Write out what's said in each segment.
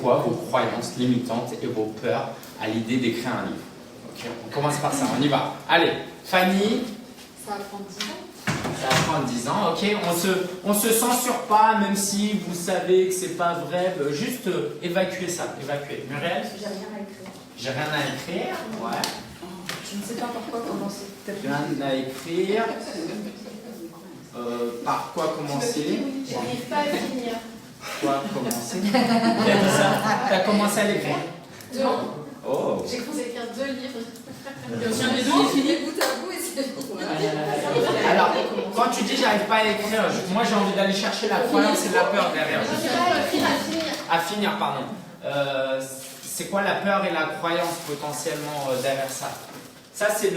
quoi vos croyances limitantes et vos peurs à l'idée d'écrire un livre. Ok, on commence par ça, on y va. Allez, Fanny. Ça va prendre 10 ans. Ça va prendre 10 ans, ok. On se censure pas, même si vous savez que c'est pas vrai. Juste évacuer ça, évacuer. Muriel? J'ai rien à écrire. J'ai rien à écrire, ouais. Je ne sais pas par quoi commencer. Rien à écrire. Par quoi commencer? J'arrive pas à finir. Quoi commencer? Qui a dit ça? T'as commencé à l'écrire? Non. Oh. J'ai commencé à écrire 2 livres. Les deux, il finit bout à bout et c'est Alors, quand tu dis j'arrive pas à écrire, moi j'ai envie d'aller chercher la croyance et la peur derrière. À finir, pardon. C'est quoi la peur et la croyance potentiellement derrière ça? Ça c'est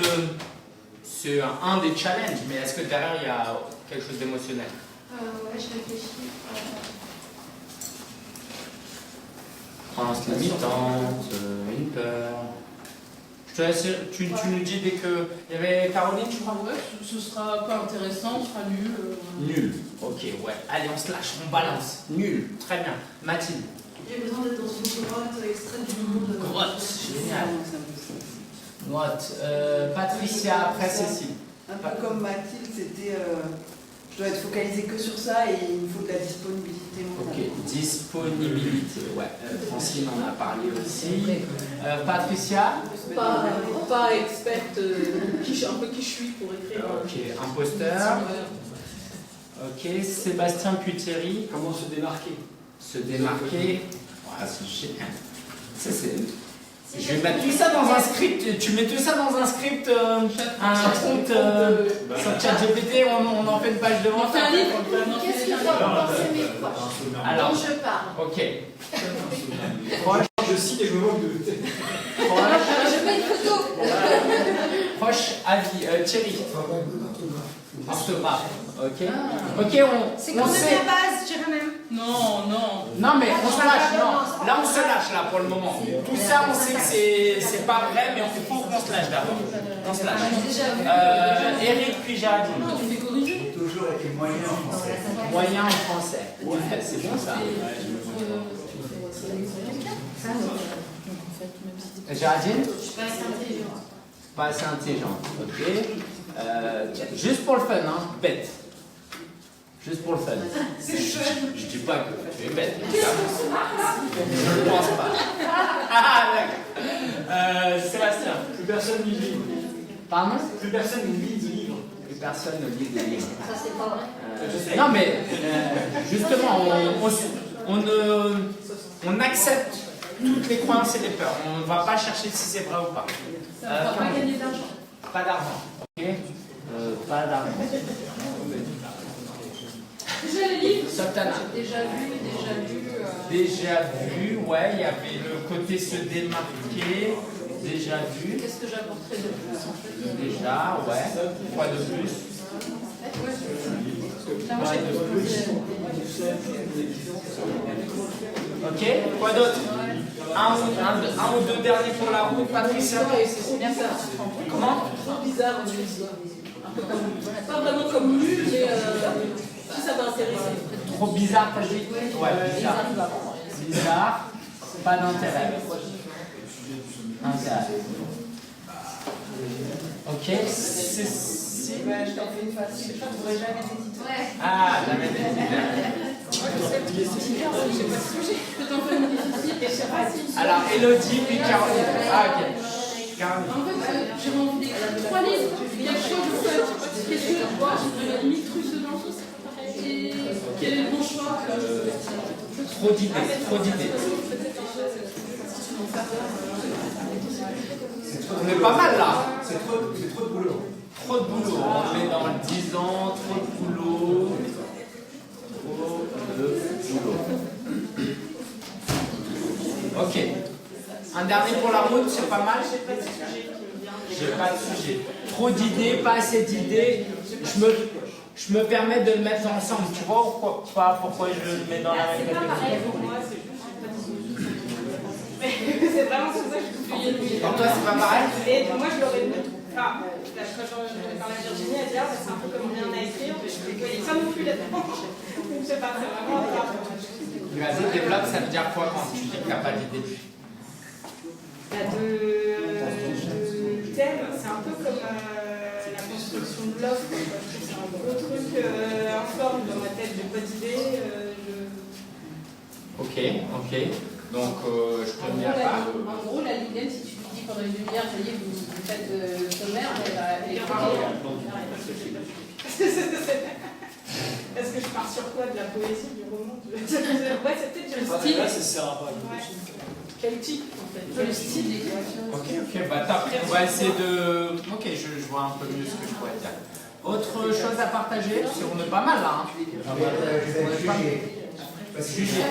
un des challenges, mais est-ce que derrière il y a quelque chose d'émotionnel? Ouais, je réfléchis. Croyance limitante, une peur. Je te laisse, tu nous dis dès que. Il y avait Caroline, je crois? Ouais, ce sera pas intéressant, ce sera nul. Nul. Ok, ouais. Allez, on se lâche, on balance. Nul. Très bien. Mathilde. J'ai besoin d'être dans une grotte extraite du monde. Grotte. Génial. Grotte. Patricia, après Cécile. Un peu comme Mathilde, c'était. Je dois être focalisée que sur ça et il me faut de la disponibilité mentale. Ok, disponibilité, ouais. Francine en a parlé aussi. Patricia. Pas experte, un peu qui je suis pour écrire. Ok, imposteur. Ok, Sébastien Puteri. Comment se démarquer? Se démarquer. Ouais, c'est génial. Ça, c'est. Je vais mettre tout ça dans un script. Tu mets tout ça dans un script, un compte sur ChatGPT, on en fait une page de vente. On fait un livre. Qu'est-ce qu'ils doivent penser mes proches? Alors, Dont je parle. ok. Proche, Je cite et je me moque de. Je mets une photo. proche avis. Thierry. Orthographe. Ok. Ok, C'est on quand même sait. la base, je dirais même. Non. Non, mais on se lâche. Non, là, on se lâche là pour le moment. Tout ça, on sait que c'est pas vrai, mais il faut qu'on se lâche d'abord. On se lâche. Eric puis Géraldine. Tu fais corriger. Toujours avec les moyens en français. Moyen en français. Ouais, c'est bon ça. Géraldine? Je suis pas assez intelligente. Pas assez intelligente. Ok. Juste pour le fun, hein. Bête. Juste pour le fun. Je dis pas que tu es bête. Je ne pense pas. Ah, d'accord. Sébastien. Plus personne ne lit de livre. Pardon? Plus personne ne lit de livre. Plus personne ne lit des livres. Ça, c'est pas vrai. Non, mais justement, on accepte toutes les croyances et les peurs. On ne va pas chercher si c'est vrai ou pas. Ça ne va pas gagner d'argent. Pas d'argent. Ok. Pas d'argent. Déjà les livres. Sultana. Déjà vu. Déjà vu, ouais, il y avait le côté se démarquer. Déjà vu. Qu'est-ce que j'apporterais de plus en fait? Déjà, ouais. Quoi de plus? Quoi de plus? Ok, quoi d'autre? Un ou deux derniers pour la route, Patricia? C'est bien ça. Comment? Trop bizarre, on dit. Un peu comme. Pas vraiment comme nul, mais si ça va intéresser. Trop bizarre, t'as dit? Ouais, bizarre. Bizarre, pas d'intérêt. Intérêt. Ok, c'est. Je t'en fais une facile, je ne trouverai jamais des titres. Ouais. Ah, jamais des Je peux t'en faire une difficile et je sais pas si. Alors, Elodie puis Caroline. Ah, ok. Caroline. En fait, j'ai envie d'écrire 3 livres. Il y a quelque chose de fun. Qu'est-ce que je vais limite russe dedans. Et quel est le bon choix Trop d'idées, trop d'idées. On est pas mal là. C'est trop de boulot. Trop de boulot. On est dans 10 ans, trop de boulot. Trop de boulot. Ok. Un dernier pour la route, c'est pas mal. J'ai pas de sujet. Trop d'idées, pas assez d'idées. Je me permets de le mettre ensemble. Tu vois pourquoi je le mets dans la même catégorie? C'est vraiment sur ça que je suis. Pour toi, c'est pas pareil? Et moi, je l'aurais mis. Enfin, quand j'en ai parlé à Virginie, elle dit ah, c'est un peu comme rien à écrire. Mais je ne voyais pas non plus là-dedans. Donc, je sais pas, c'est vraiment ça. Vas-y, développe, ça veut dire quoi quand tu dis que tu n'as pas d'idée? De thème, c'est un peu comme la construction de l'offre. C'est un gros truc informe dans ma tête, j'ai pas d'idée. Ok. Donc, je te mets à part. En gros, la Liliane, si tu lui dis pendant une demi-heure, ça y est, vous faites sommaire, elle est Est-ce que je pars sur quoi? De la poésie, du roman? Ouais, c'est peut-être le style. Là, ça sert à pas. Ouais. Quel type, en fait? le style d'écriture. Ok, bah on va essayer de... Ok, je vois un peu mieux ce que je pourrais dire. Autre chose à partager? Parce qu'on est pas mal là. Hein. Juger.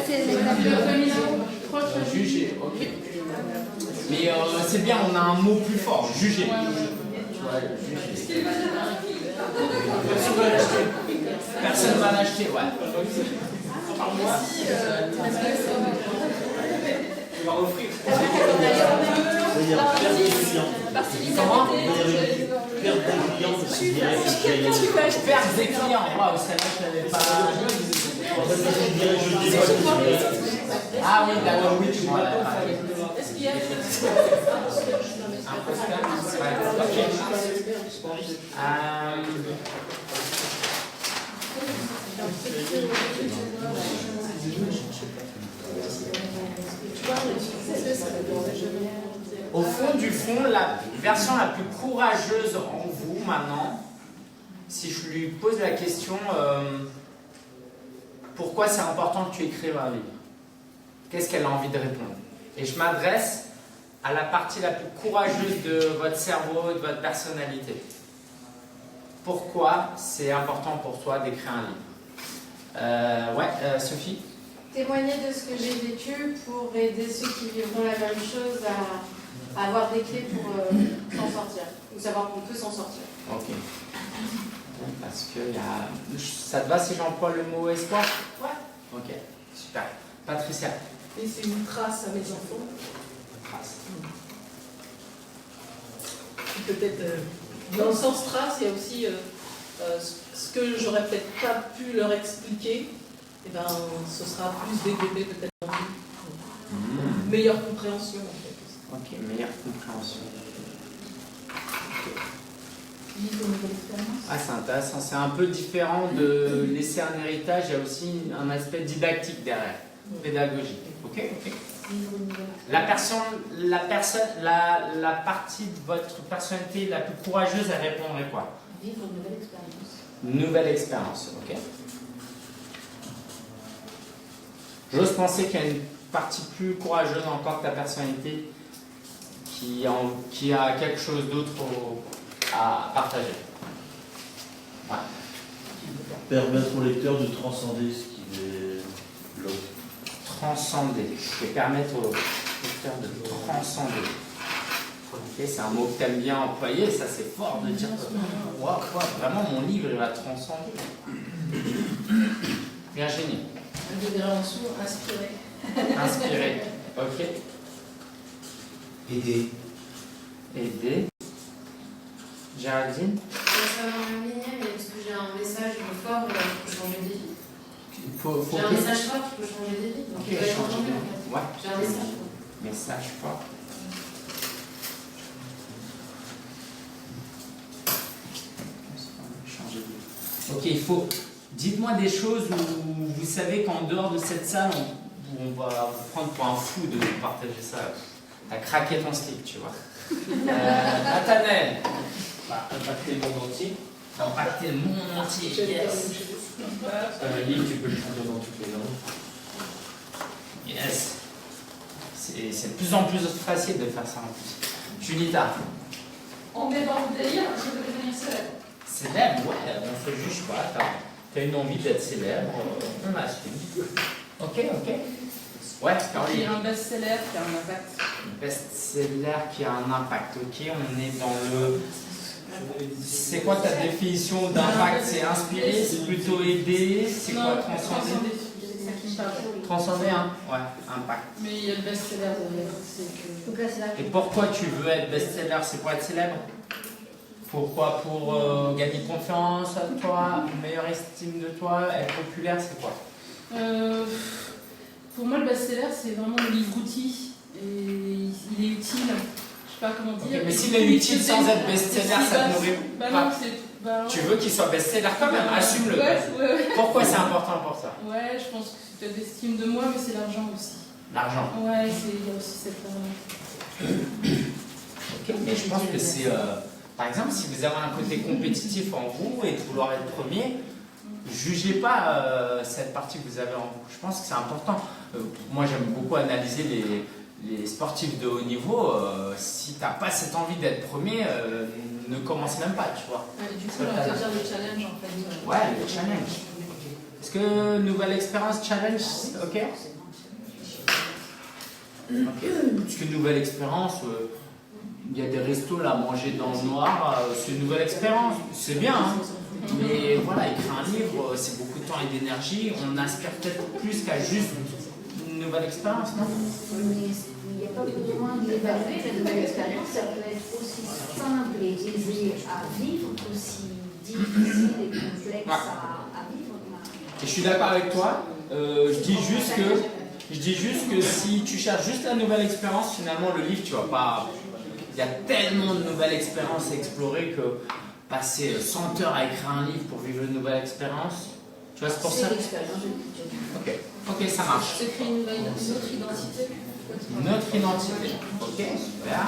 Juger, ok. Mais c'est bien, on a un mot plus fort, juger. Personne va l'acheter, ouais. Tu vas offrir. Perdre des clients, waouh, celle-là je l'avais pas. Ah oui, d'accord, oui, tu vois. Est-ce qu'il y a Ok. Au fond du fond, la version la plus courageuse en vous maintenant, si je lui pose la question pourquoi c'est important que tu écrives un livre, qu'est-ce qu'elle a envie de répondre? Et je m'adresse à la partie la plus courageuse de votre cerveau, de votre personnalité. Pourquoi c'est important pour toi d'écrire un livre? Sophie? Témoigner de ce que j'ai vécu pour aider ceux qui vivront la même chose à avoir des clés pour s'en sortir, ou savoir qu'on peut s'en sortir. Ok. Parce que ça te va si j'emploie le mot espoir? Ouais. Ok, super. Patricia? Et c'est une trace à mes enfants. Trace. Peut-être dans le sens trace, il y a aussi ce que j'aurais peut-être pas pu leur expliquer, et ben, ce sera plus développé peut-être en vie. Meilleure compréhension en fait. Ok, meilleure compréhension. Ah, c'est intéressant. C'est un peu différent de laisser un héritage. Il y a aussi un aspect didactique derrière, pédagogique. Ok. La partie de votre personnalité la plus courageuse, elle répondrait quoi? Vivre une nouvelle expérience. Nouvelle expérience, ok. J'ose penser qu'il y a une partie plus courageuse encore que ta personnalité qui a quelque chose d'autre à partager. Ouais. Permettre au lecteur de transcender ce qui les bloque. Transcender. Et permettre au lecteur de transcender. Ok, c'est un mot que tu aimes bien employer, ça c'est fort de dire wow, vraiment mon livre il va transcender. Virginie. Je dirais en dessous, inspirer. Inspirer. Ok. Aider. Aider. Géraldine. Ça va dans la même lignée, mais parce que j'ai un message fort qui peut changer des vies. J'ai un message fort qui peut changer des vies. Donc il va être entendu en fait. Ouais. J'ai un message fort. Message fort. Ok, il faut. Dites-moi des choses où vous savez qu'en dehors de cette salle, on va vous prendre pour un fou de partager ça. T'as craqué ton slip, tu vois. Nathanaël. Impacter le monde entier. Impacter le monde entier, yes. Un livre, tu peux le traduire dans toutes les langues. Yes. C'est de plus en plus facile de faire ça en plus. Julita. On met dans le délire, je veux devenir célèbre. Célèbre, ouais, on se juge pas. T'as une envie d'être célèbre, on assume. Ok. Ouais, Qui est un best-seller qui a un impact. Best-seller qui a un impact. Ok, on est dans le. C'est quoi ta définition d'impact? C'est inspirer, c'est plutôt aider, c'est quoi transcender? Transcender, hein? Ouais, impact. Mais il y a le best-seller derrière. Et pourquoi tu veux être best-seller? C'est pour être célèbre? Pourquoi? Pour gagner confiance en toi, une meilleure estime de toi, être populaire, c'est quoi? Pour moi, le best-seller, c'est vraiment le livre-outil. Et il est utile. Je sais pas comment dire. Okay, mais s'il est utile sans être best-seller, ça te nourrit bah pas. Non, ouais. Tu veux qu'il soit best-seller quand même, assume-le. Ouais. Pourquoi c'est important pour ça? Ouais, je pense que c'est peut-être l'estime de moi, mais c'est l'argent aussi. L'argent. Ouais, il y a aussi cette Ok, mais je pense que c'est... par exemple, si vous avez un côté compétitif en vous et de vouloir être premier, jugez pas cette partie que vous avez en vous. Je pense que c'est important. Moi, j'aime beaucoup analyser les sportifs de haut niveau. Si tu n'as pas cette envie d'être premier, ne commence même pas, tu vois. Du coup, on peut dire le challenge en fait. Ouais, le challenge. Est-ce que nouvelle expérience challenge, ok? Parce qu'une nouvelle expérience, il y a des restos là, manger dans le noir, c'est une nouvelle expérience, c'est bien, hein. Mais voilà, écrire un livre, c'est beaucoup de temps et d'énergie, on aspire peut-être plus qu'à juste une nouvelle expérience, non? Mais il n'y a pas besoin d'évaluer la nouvelle expérience, ça peut être aussi simple et aisé à vivre, aussi difficile et complexe à vivre. Et je suis d'accord avec toi, je dis juste que si tu cherches juste la nouvelle expérience, finalement le livre, tu vas pas... Il y a tellement de nouvelles expériences à explorer que passer 100 heures à écrire un livre pour vivre une nouvelle expérience, tu vois, c'est pour ça. Ok, ça marche. C'est créer une autre identité. Notre identité. Ok, super.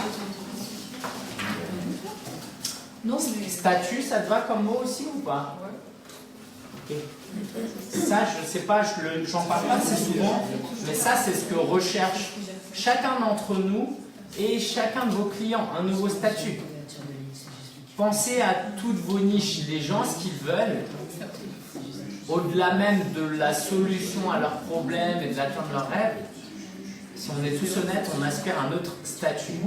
Non, statut, ça te va comme mot aussi ou pas? Ok. Ça, je sais pas, j'en parle pas assez souvent, mais ça, c'est ce que recherche chacun d'entre nous et chacun de vos clients, un nouveau statut. Pensez à toutes vos niches, les gens, ce qu'ils veulent, au-delà même de la solution à leurs problèmes et de l'atteinte de leurs rêves. Si on est tous honnêtes, on aspire à un autre statut.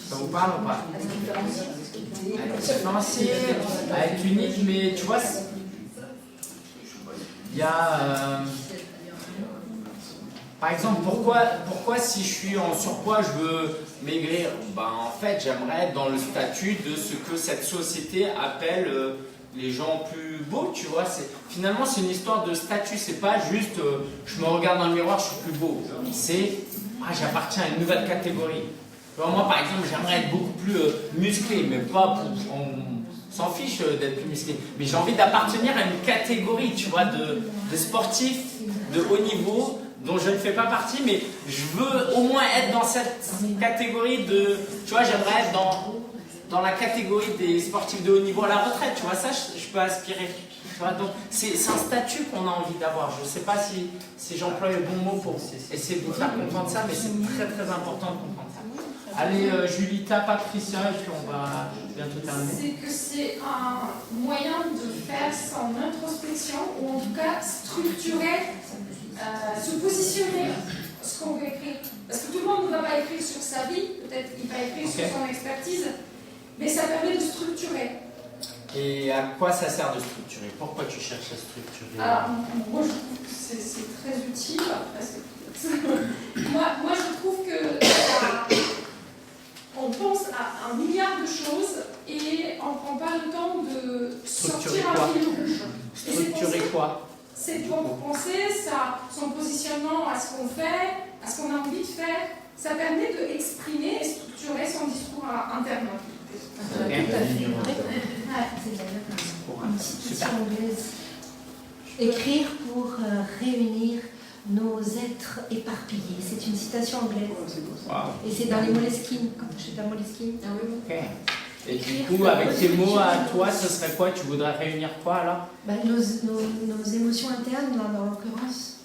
Ça vous parle ou pas? À être différencié, à être unique, mais tu vois, il y a... par exemple, pourquoi si je suis en surpoids, je veux maigrir? En fait, j'aimerais être dans le statut de ce que cette société appelle les gens plus beaux, tu vois. Finalement, c'est une histoire de statut. C'est pas juste je me regarde dans le miroir, je suis plus beau. C'est j'appartiens à une nouvelle catégorie. Moi, par exemple, j'aimerais être beaucoup plus musclé, mais pas pour... On s'en fiche d'être plus musclé. Mais j'ai envie d'appartenir à une catégorie, tu vois, de sportifs de haut niveau dont je ne fais pas partie, mais je veux au moins être dans cette catégorie de... Tu vois, j'aimerais être dans la catégorie des sportifs de haut niveau à la retraite, tu vois, ça, je peux aspirer. Tu vois, donc, c'est un statut qu'on a envie d'avoir. Je ne sais pas si j'emploie le bon mot pour essayer de vous faire comprendre ça, mais c'est très très important de comprendre ça. Allez, Julita, Patricia, et puis on va bientôt terminer. C'est que c'est un moyen de faire son introspection, ou en tout cas structurer, se positionner ce qu'on veut écrire. Parce que tout le monde ne va pas écrire sur sa vie, peut-être il va écrire sur son expertise, mais ça permet de structurer. Et à quoi ça sert de structurer? Pourquoi tu cherches à structurer? Alors, moi je trouve que c'est très utile. Moi je trouve que on pense à un milliard de choses et on ne prend pas le temps de sortir un fil rouge. Structurer quoi? C'est pour penser son positionnement à ce qu'on fait, à ce qu'on a envie de faire. Ça permet d'exprimer et structurer son discours interne. Une citation anglaise. Écrire pour réunir nos êtres éparpillés. C'est une citation anglaise. Wow. Et c'est dans les Moleskine, chez ta Moleskine. Ah oui. Ok. Et du coup, avec tes mots à toi, ce serait quoi? Tu voudrais réunir quoi alors? Nos émotions internes, là, dans l'occurrence.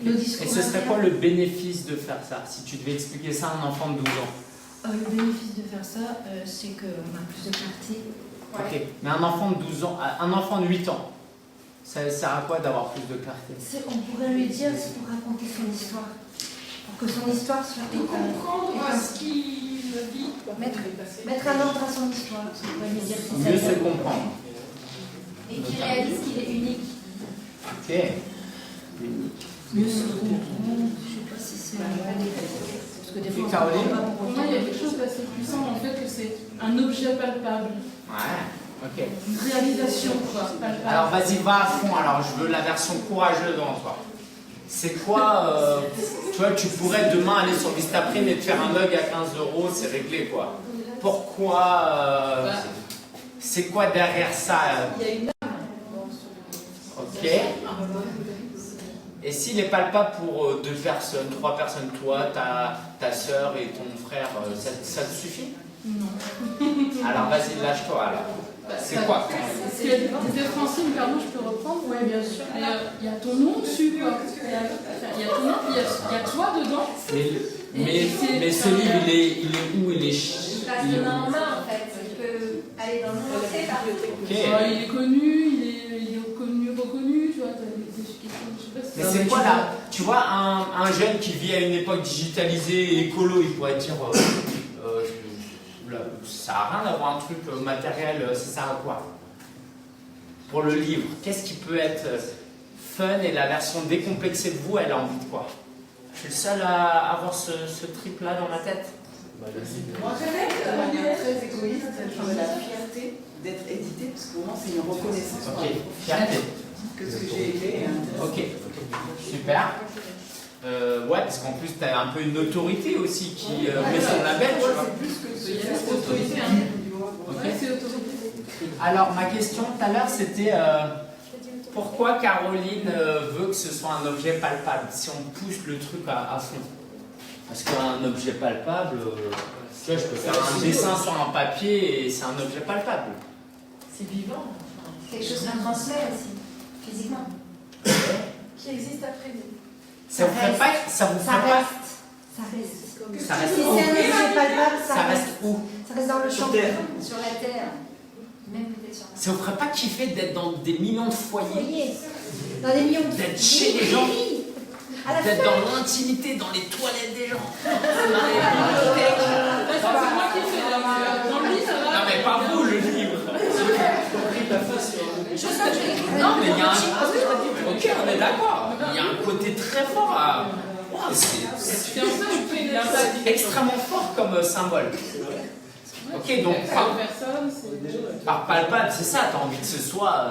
Nos discours et ce serait internes. quoi le bénéfice de faire ça? Si tu devais expliquer ça à un enfant de 12 ans. Le bénéfice de faire ça, c'est qu'on a plus de clarté. Ouais. Ok. Mais un enfant de 12 ans, un enfant de 8 ans, ça sert à quoi d'avoir plus de clarté? On pourrait lui dire, c'est pour raconter son histoire. Pour que son histoire soit... Pour comprendre ce qu'il vit. Mettre un ordre à son histoire. On pourrait lui dire Mieux se comprendre. Et qu'il réalise qu'il est unique. Ok. Unique. Mieux se comprendre. Je ne sais pas si c'est... Parce que des fois, Caroline? Pour moi, il y a quelque chose d'assez puissant en fait, que c'est un objet palpable. Ouais. Ok. Une réalisation, quoi, palpable. Alors vas-y, va à fond. Alors je veux la version courageuse devant toi. C'est quoi, tu vois, tu pourrais demain aller sur Vistaprint et te faire un mug à 15 €, c'est réglé quoi. Pourquoi, c'est quoi derrière ça? Il y a une Ok. Et s'il n'est palpable pour 2 personnes, 3 personnes, toi, ta soeur et ton frère, ça te suffit? Non. Alors vas-y, lâche-toi alors. C'est quoi? Ce que disait Francine, pardon, je peux reprendre? Oui, bien sûr. Il y a ton nom dessus, quoi. Il y a ton nom, il y a toi dedans. Mais ce livre, il est où? Il est Parce que dans en fait, il peut aller dans le monde entier. Il est connu, il est reconnu, tu vois. Mais c'est quoi là? Tu vois, un jeune qui vit à une époque digitalisée et écolo, il pourrait dire ça n'a rien d'avoir un truc matériel, ça sert à quoi? Pour le livre, qu'est-ce qui peut être fun et la version décomplexée de vous, elle a envie de quoi? Je suis le seul à avoir ce trip là dans ma tête. Moi, je vais être très égoïste, j'aurais la fierté d'être édité, parce que pour moi, c'est une reconnaissance. Ok, fierté. Que ce que j'ai écrit est intéressant. Ok, super. Ouais, parce qu'en plus, tu as un peu une autorité aussi qui met son label, tu vois. C'est autorité, hein. Ouais, c'est autorité. Alors, ma question tout à l'heure, c'était pourquoi Caroline veut que ce soit un objet palpable, si on pousse le truc à fond? Parce qu'un objet palpable, tu vois, je peux faire un dessin sur un papier et c'est un objet palpable. C'est vivant. Quelque chose qu'on transmet aussi, physiquement. Qui existe après nous. Ça vous ferait pas? Ça vous ferait pas? Ça reste. Ça reste Si où? c'est un objet palpable, Ça reste où? Ça reste dans le champ. Sur Terre. Sur la Terre. Même peut-être sur la Terre. Ça vous ferait pas kiffer d'être dans des millions de foyers? Dans des millions de D'être chez les gens? D'être fin. dans l'intimité, dans les toilettes des gens? C'est moi qui fais dans le lit, ça va. Non mais pas vous, le livre. Non, mais il y a un... Ok, on est d'accord. Il y a un côté très fort à... C'est extrêmement fort comme symbole. Ok, donc par palpable, c'est ça, tu as envie que ce soit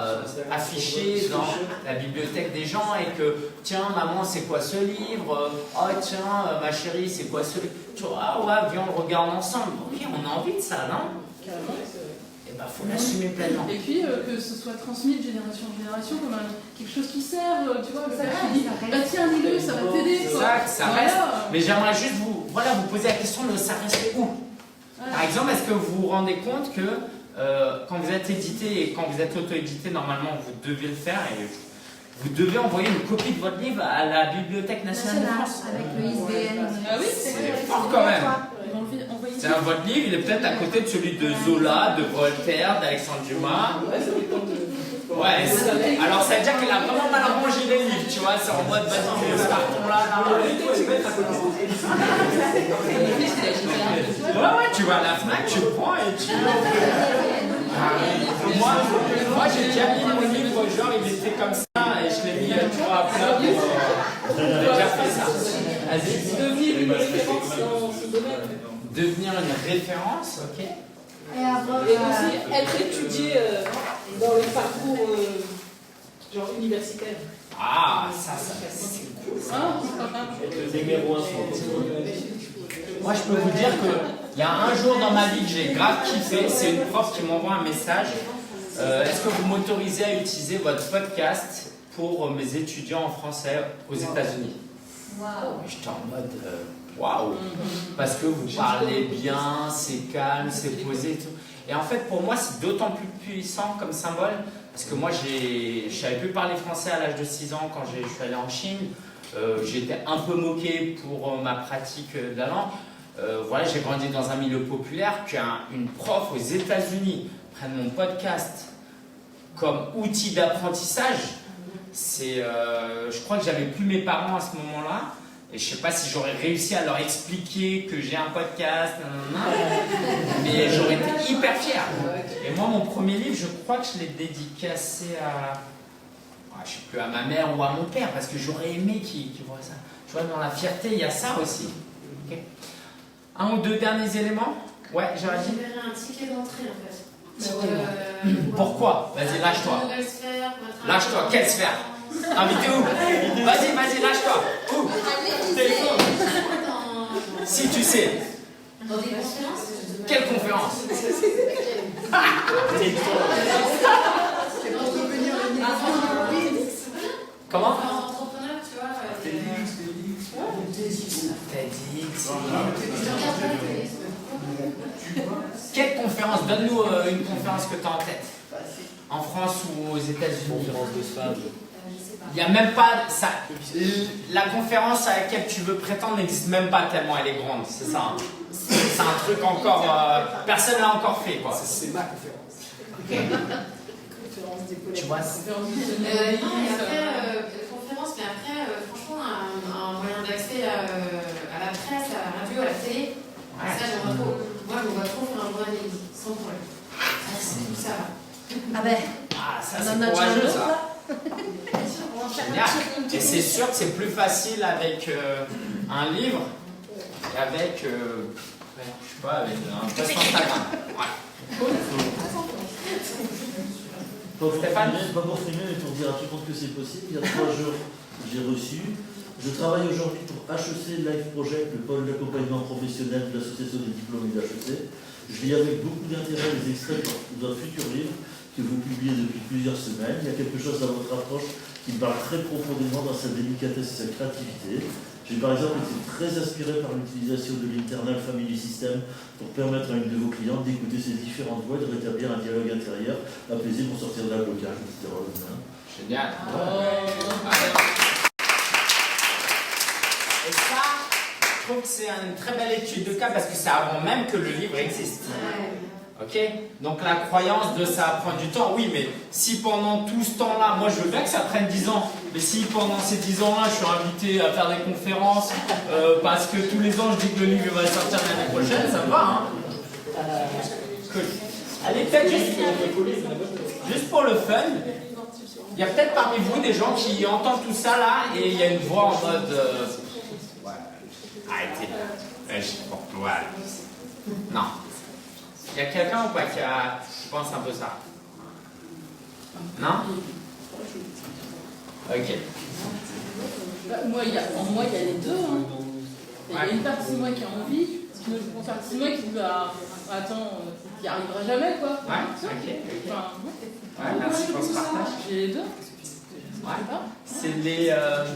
affiché dans la bibliothèque des gens et que, tiens, maman, c'est quoi ce livre? Oh, tiens, ma chérie, c'est quoi ce livre? Tu vois, ah ouais, viens, on le regarde ensemble. Ok, on a envie de ça, non? Et bah, faut l'assumer pleinement. Et puis que ce soit transmis de génération en génération comme quelque chose qui sert, tu vois, ça dit, bah tiens, lis-le, ça va t'aider. Ça reste. Mais j'aimerais juste vous poser la question de ça reste où? Par exemple, est-ce que vous vous rendez compte que quand vous êtes édité et quand vous êtes auto-édité, normalement vous devez le faire et vous devez envoyer une copie de votre livre à la Bibliothèque nationale de France? Avec le ISBN. Ah oui, c'est fort quand même. Votre livre, il est peut-être à côté de celui de Zola, de Voltaire, d'Alexandre Dumas. Ouais, alors ça veut dire qu'elle a vraiment mal rangé les livres, tu vois, c'est en mode vas-y, ce carton-là, ouais, tu vas à la Fnac, tu le prends et tu... Moi j'ai déjà mis mon livre, genre il était comme ça et je l'ai mis, tu vois, à plat pour... J'ai déjà fait ça. Vas-y. Devenir une référence dans ce domaine. Devenir une référence, ok. Et aussi être étudié dans le parcours genre universitaire. Ah, ça c'est cool ça. Moi je peux vous dire qu'il y a un jour dans ma vie que j'ai grave kiffé, c'est une prof qui m'envoie un message. Est-ce que vous m'autorisez à utiliser votre podcast pour mes étudiants en français aux États-Unis? J'étais en mode waouh, parce que vous parlez bien, c'est calme, c'est posé et tout. Et en fait, pour moi, c'est d'autant plus puissant comme symbole, parce que moi, je savais plus parler français à l'âge de 6 ans quand je suis allé en Chine. J'étais un peu moqué pour ma pratique de la langue. Voilà, j'ai grandi dans un milieu populaire, qu'une prof aux États-Unis prenne mon podcast comme outil d'apprentissage. Je crois que j'avais plus mes parents à ce moment-là. Et je ne sais pas si j'aurais réussi à leur expliquer que j'ai un podcast, mais j'aurais été hyper fier. Et moi, mon premier livre, je crois que je l'ai dédicacé à, je sais plus, à ma mère ou à mon père, parce que j'aurais aimé qu'ils voient ça. Tu vois, dans la fierté, il y a ça aussi. Okay. Un ou deux derniers éléments? Ouais, j'aurais dit. J'aimerais un ticket d'entrée en fait. Pourquoi? Vas-y, lâche-toi. Lâche-toi, quelle sphère? Invité où? Vas-y, lâche-toi. Où? Si tu sais. Dans des conférences. Quelle conférence? Comment? Entrepreneur, tu vois. Quelle conférence? Donne-nous une conférence que tu as en tête. En France ou aux États-Unis? Conférence de SFAB. Il n'y a même pas ça. La conférence à laquelle tu veux prétendre n'existe même pas tellement elle est grande, c'est ça. Hein. C'est un truc encore. Personne l'a encore fait quoi. C'est ma conférence. Tu vois? Conférence, mais après, franchement, un moyen d'accès à la presse, à la radio, à la télé, ça j'aimerais trop. Moi, on va trop faire un bon analyse, sans problème. Ça va. Ah ben, ça c'est courageux ça. Génial. Et c'est sûr que c'est plus facile avec un livre qu'avec, je sais pas, avec un post Instagram. Ouais. Pas pour filmer, mais pour dire à tout le monde que c'est possible. Il y a 3 jours, j'ai reçu. Je travaille aujourd'hui pour HEC Live Project, le pôle d'accompagnement professionnel de l'association des diplômés d'HEC. Je lis avec beaucoup d'intérêt les extraits d'un futur livre que vous publiez depuis plusieurs semaines. Il y a quelque chose dans votre approche qui me parle très profondément dans sa délicatesse et sa créativité. J'ai par exemple été très inspiré par l'utilisation de l'internal family system pour permettre à une de vos clientes d'écouter ses différentes voix et de rétablir un dialogue intérieur apaisé pour sortir d'un blocage, etc. Génial. Et ça, je trouve que c'est une très belle étude de cas parce que c'est avant même que le livre existe. Ok? Donc la croyance de ça prend du temps, oui, mais si pendant tout ce temps-là, moi je veux bien que ça prenne 10 ans, mais si pendant ces 10 ans-là, je suis invité à faire des conférences parce que tous les ans je dis que le livre va sortir l'année prochaine, ça me va, hein? Cool. Allez, peut-être juste pour le fun, il y a peut-être parmi vous des gens qui entendent tout ça là et il y a une voix en mode ouais, arrêtez, ouais. Non. Il y a quelqu'un ou pas qui pense un peu ça? Non? Ok. Moi, il y a les deux. Hein. Il y a une partie de moi qui a envie, une autre partie de moi qui dit bah, attends, tu n'y arriveras jamais quoi. Ouais, ok. Ouais, merci pour ce partage. J'ai les deux. Ouais. C'est les. Alors,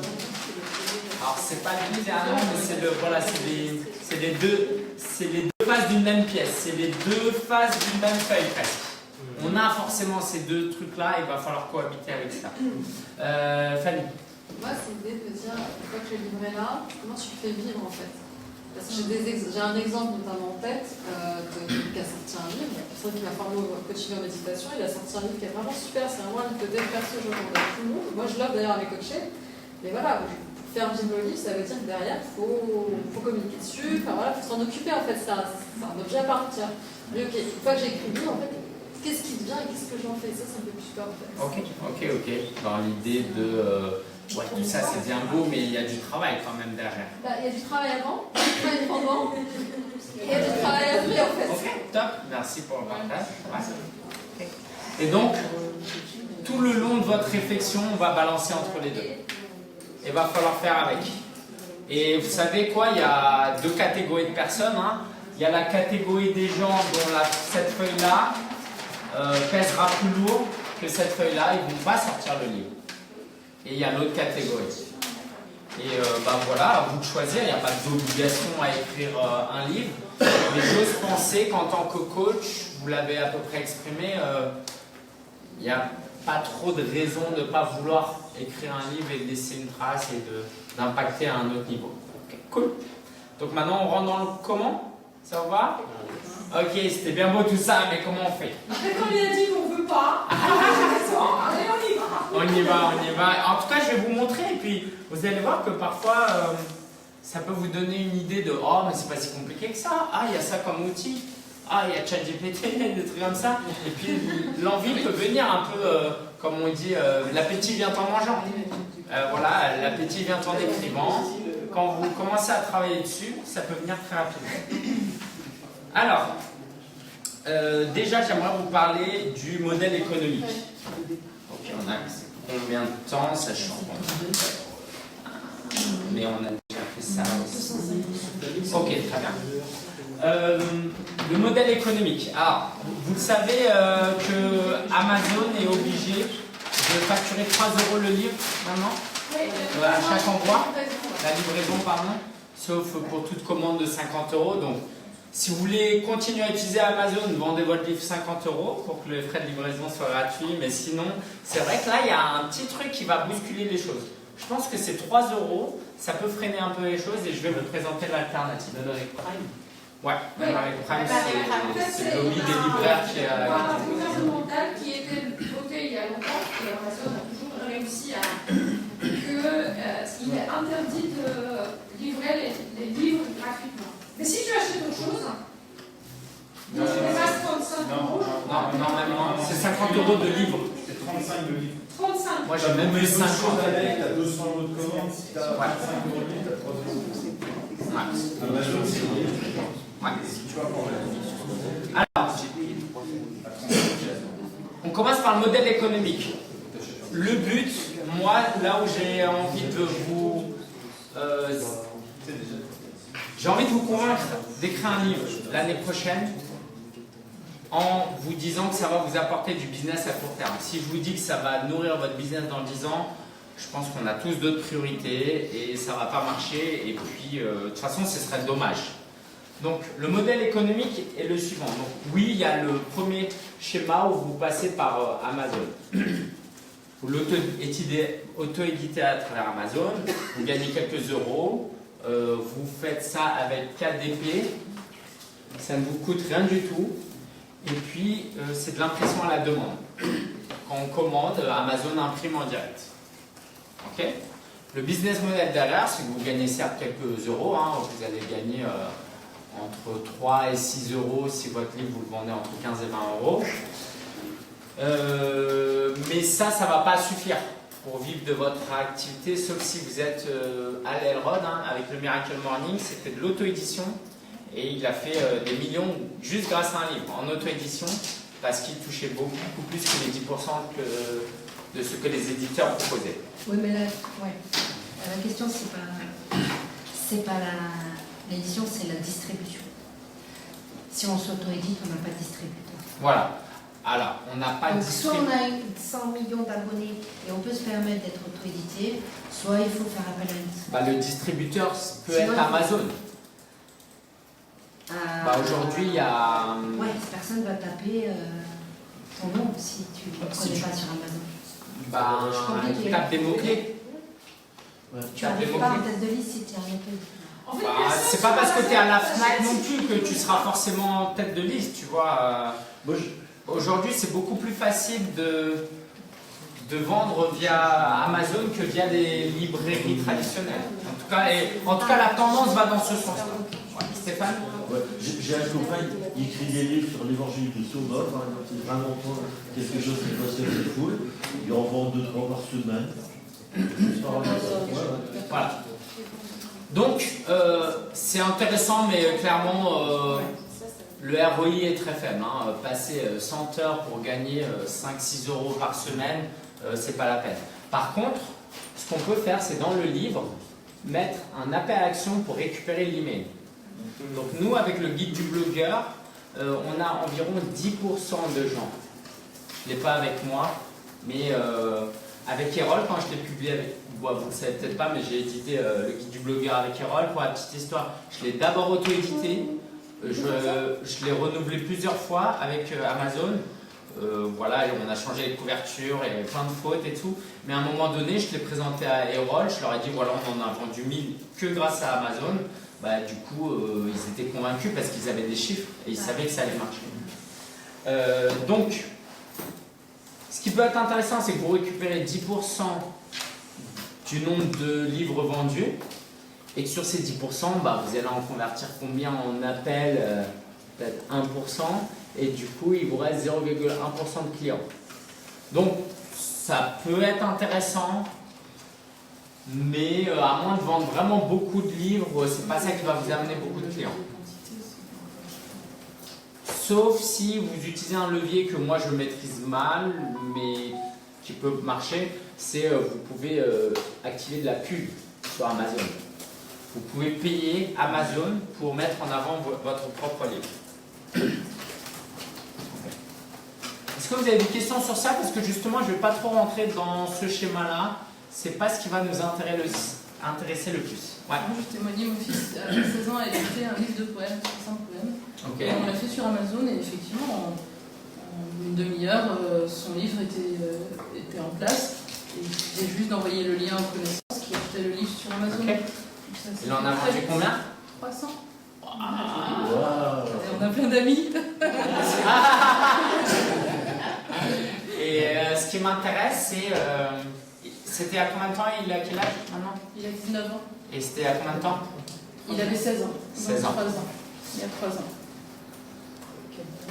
c'est pas les derniers, mais c'est le. Voilà, c'est les deux faces d'une même pièce. C'est les deux faces d'une même feuille presque. On a forcément ces deux trucs-là, il va falloir cohabiter avec ça. Fanny. Moi, c'est l'idée de me dire, une fois que je livrerai là, comment tu fais vivre en fait? Parce que j'ai un exemple notamment en tête qui a sorti un livre, une personne qui m'a formé au coaching en méditation, il a sorti un livre qui est vraiment super, c'est vraiment un livre de dev perso, je recommande à tout le monde. Moi je l'offre d'ailleurs à mes coachés, mais voilà, pour faire vivre le livre, ça veut dire que derrière, il faut communiquer dessus, enfin voilà, il faut s'en occuper en fait, c'est un objet à part entière. Mais ok, une fois que j'ai écrit le livre, en fait, qu'est-ce qui devient et qu'est-ce que j'en fais? Ça me fait plus peur en fait. Ok. Dans l'idée de. Ouais, tout ça c'est bien beau, mais il y a du travail quand même derrière. Bah, il y a du travail avant, il y a du travail pendant, et il y a du travail après en fait. Ok, top, merci pour le partage. Ouais. Et donc, tout le long de votre réflexion, on va balancer entre les deux. Il va falloir faire avec. Et vous savez quoi, il y a deux catégories de personnes. Hein. Il y a la catégorie des gens dont cette feuille-là pèsera plus lourd que cette feuille-là, ils ne vont pas sortir le livre. Et il y a l'autre catégorie. Et voilà, à vous de choisir, il n'y a pas d'obligation à écrire un livre. Mais j'ose penser qu'en tant que coach, vous l'avez à peu près exprimé, il n'y a pas trop de raison de ne pas vouloir écrire un livre et de laisser une trace et d'impacter à un autre niveau. Okay, cool. Donc maintenant, on rentre dans le comment? Ça vous va? Ok, c'était bien beau tout ça, mais comment on fait? Après, quand il a dit qu'on ne veut pas, allez, on y va. On y va. En tout cas, je vais vous montrer et puis vous allez voir que parfois, ça peut vous donner une idée de « Oh, mais c'est pas si compliqué que ça. Ah, il y a ça comme outil. Ah, il y a ChatGPT, des trucs comme ça. » Et puis, l'envie peut venir un peu, comme on dit, l'appétit vient en mangeant. Voilà, l'appétit vient en écrivant. Quand vous commencez à travailler dessus, ça peut venir très rapidement. Alors, déjà, j'aimerais vous parler du modèle économique. Ok, on a combien de temps, ça change. Mais on a déjà fait ça aussi. Ok, très bien. Le modèle économique. Alors, vous le savez que Amazon est obligé de facturer 3 € le livre maintenant à chaque endroit, la livraison, pardon, sauf pour toute commande de 50 €. Donc, si vous voulez continuer à utiliser Amazon, vendez votre livre 50 € pour que les frais de livraison soient gratuits. Mais sinon, c'est vrai que là, il y a un petit truc qui va bousculer les choses. Je pense que ces 3 €, ça peut freiner un peu les choses et je vais vous présenter l'alternative. Même avec Prime. Ouais, même avec Prime, c'est le lobby des libraires qui est un gouvernemental qui était voté il y a longtemps, et Amazon a toujours réussi à qu'il est interdit de livrer les livres gratuitement. Mais si tu achètes autre chose, tu dépasses 35 €. Non, normalement, c'est 50 € de livre. C'est 35 de livres. 35. Moi, j'ai même vu 50 €. T'as 200 € de commande, si t'as 35 € de livre, t'as 3 €. Amazon, c'est alors, on commence par le modèle économique. Le but, moi, là où j'ai envie de vous... j'ai envie de vous convaincre d'écrire un livre l'année prochaine en vous disant que ça va vous apporter du business à court terme. Si je vous dis que ça va nourrir votre business dans 10 ans, je pense qu'on a tous d'autres priorités et ça ne va pas marcher. Et puis, de toute façon, ce serait dommage. Donc, le modèle économique est le suivant. Donc, oui, il y a le premier schéma où vous passez par Amazon. Vous l'auto-éditez à travers Amazon, vous gagnez quelques euros, vous faites ça avec KDP, ça ne vous coûte rien du tout, et puis c'est de l'impression à la demande. Quand on commande, Amazon imprime en direct. Ok ? Le business model derrière, c'est que vous gagnez certes quelques euros, hein, vous allez gagner entre 3 et 6 € si votre livre vous le vendez entre 15 et 20 €. Mais ça ne va pas suffire pour vivre de votre activité, sauf si vous êtes à l'Elrod, hein, avec le Miracle Morning, c'était de l'auto-édition et il a fait des millions juste grâce à un livre en auto-édition parce qu'il touchait beaucoup plus que les 10% de ce que les éditeurs proposaient. Oui, mais la question, c'est pas l'édition, c'est la distribution. Si on s'auto-édite, on n'a pas de distributeur. Voilà. Alors, on n'a pas de soit on a 100 millions d'abonnés et on peut se permettre d'être auto-édité, soit il faut faire appel à une distribution. Le distributeur peut être Amazon. Aujourd'hui, il y a... Ouais, personne ne va taper ton nom si tu ne le connais pas sur Amazon. Tu tapes des mots-clés. Tu n'arrives pas en tête de liste si tu es un auto-éditeur. C'est pas parce que tu es à la FNAC non plus que tu seras forcément en tête de liste, tu vois. Aujourd'hui, c'est beaucoup plus facile de vendre via Amazon que via des librairies traditionnelles. En tout cas, la tendance va dans ce sens-là. Stéphane ? J'ai un copain, il écrit des livres sur l'évangile de Sauveur, par exemple, c'est vraiment quelque chose qui passionne les foules. Il en vend 2-3 par semaine. Voilà. Donc, c'est intéressant, mais clairement, le ROI est très faible. Hein. Passer 100 heures pour gagner 5-6 € par semaine, c'est pas la peine. Par contre, ce qu'on peut faire, c'est dans le livre, mettre un appel à l'action pour récupérer l'email. Donc nous, avec le guide du blogueur, on a environ 10% de gens. Je ne l'ai pas avec moi, mais avec Erol, quand je l'ai publié avec... Bon, vous ne le savez peut-être pas, mais j'ai édité le guide du blogueur avec Erol. Pour la petite histoire, je l'ai d'abord auto-édité. Je l'ai renouvelé plusieurs fois avec Amazon. Voilà, et on a changé les couvertures et plein de fautes et tout. Mais à un moment donné, je l'ai présenté à Erol. Je leur ai dit, voilà, on en a vendu 1000 que grâce à Amazon. Du coup, ils étaient convaincus parce qu'ils avaient des chiffres et ils savaient que ça allait marcher. Donc, ce qui peut être intéressant, c'est que vous récupérez 10% du nombre de livres vendus et que sur ces 10%, vous allez en convertir combien en appels peut-être 1%, et du coup, il vous reste 0,1% de clients. Donc, ça peut être intéressant, mais à moins de vendre vraiment beaucoup de livres, c'est pas ça qui va vous amener beaucoup de clients. Sauf si vous utilisez un levier que moi je maîtrise mal, mais qui peut marcher. c'est vous pouvez activer de la pub sur Amazon. Vous pouvez payer Amazon pour mettre en avant votre propre livre. Est-ce que vous avez des questions sur ça? Parce que justement, je ne vais pas trop rentrer dans ce schéma-là. Ce n'est pas ce qui va nous intéresser le plus. Ouais. Moi, je témoignais, mon fils, à 16 ans, il a fait un livre de poèmes, 60 poèmes. Okay. Et on l'a fait sur Amazon et effectivement, en une demi-heure, son livre était en place. Et il suffisait juste d'envoyer le lien aux connaissances qui achetaient le livre sur Amazon. Okay. Ça, il en a vendu combien? 300. Wow. Et on a plein d'amis. Et ce qui m'intéresse, c'est... c'était à combien de temps? Il a quel âge maintenant? Il a 19 ans. Et c'était à combien de temps? Il avait 16 ans. 16 ans. 3 ans. Il y a 3 ans.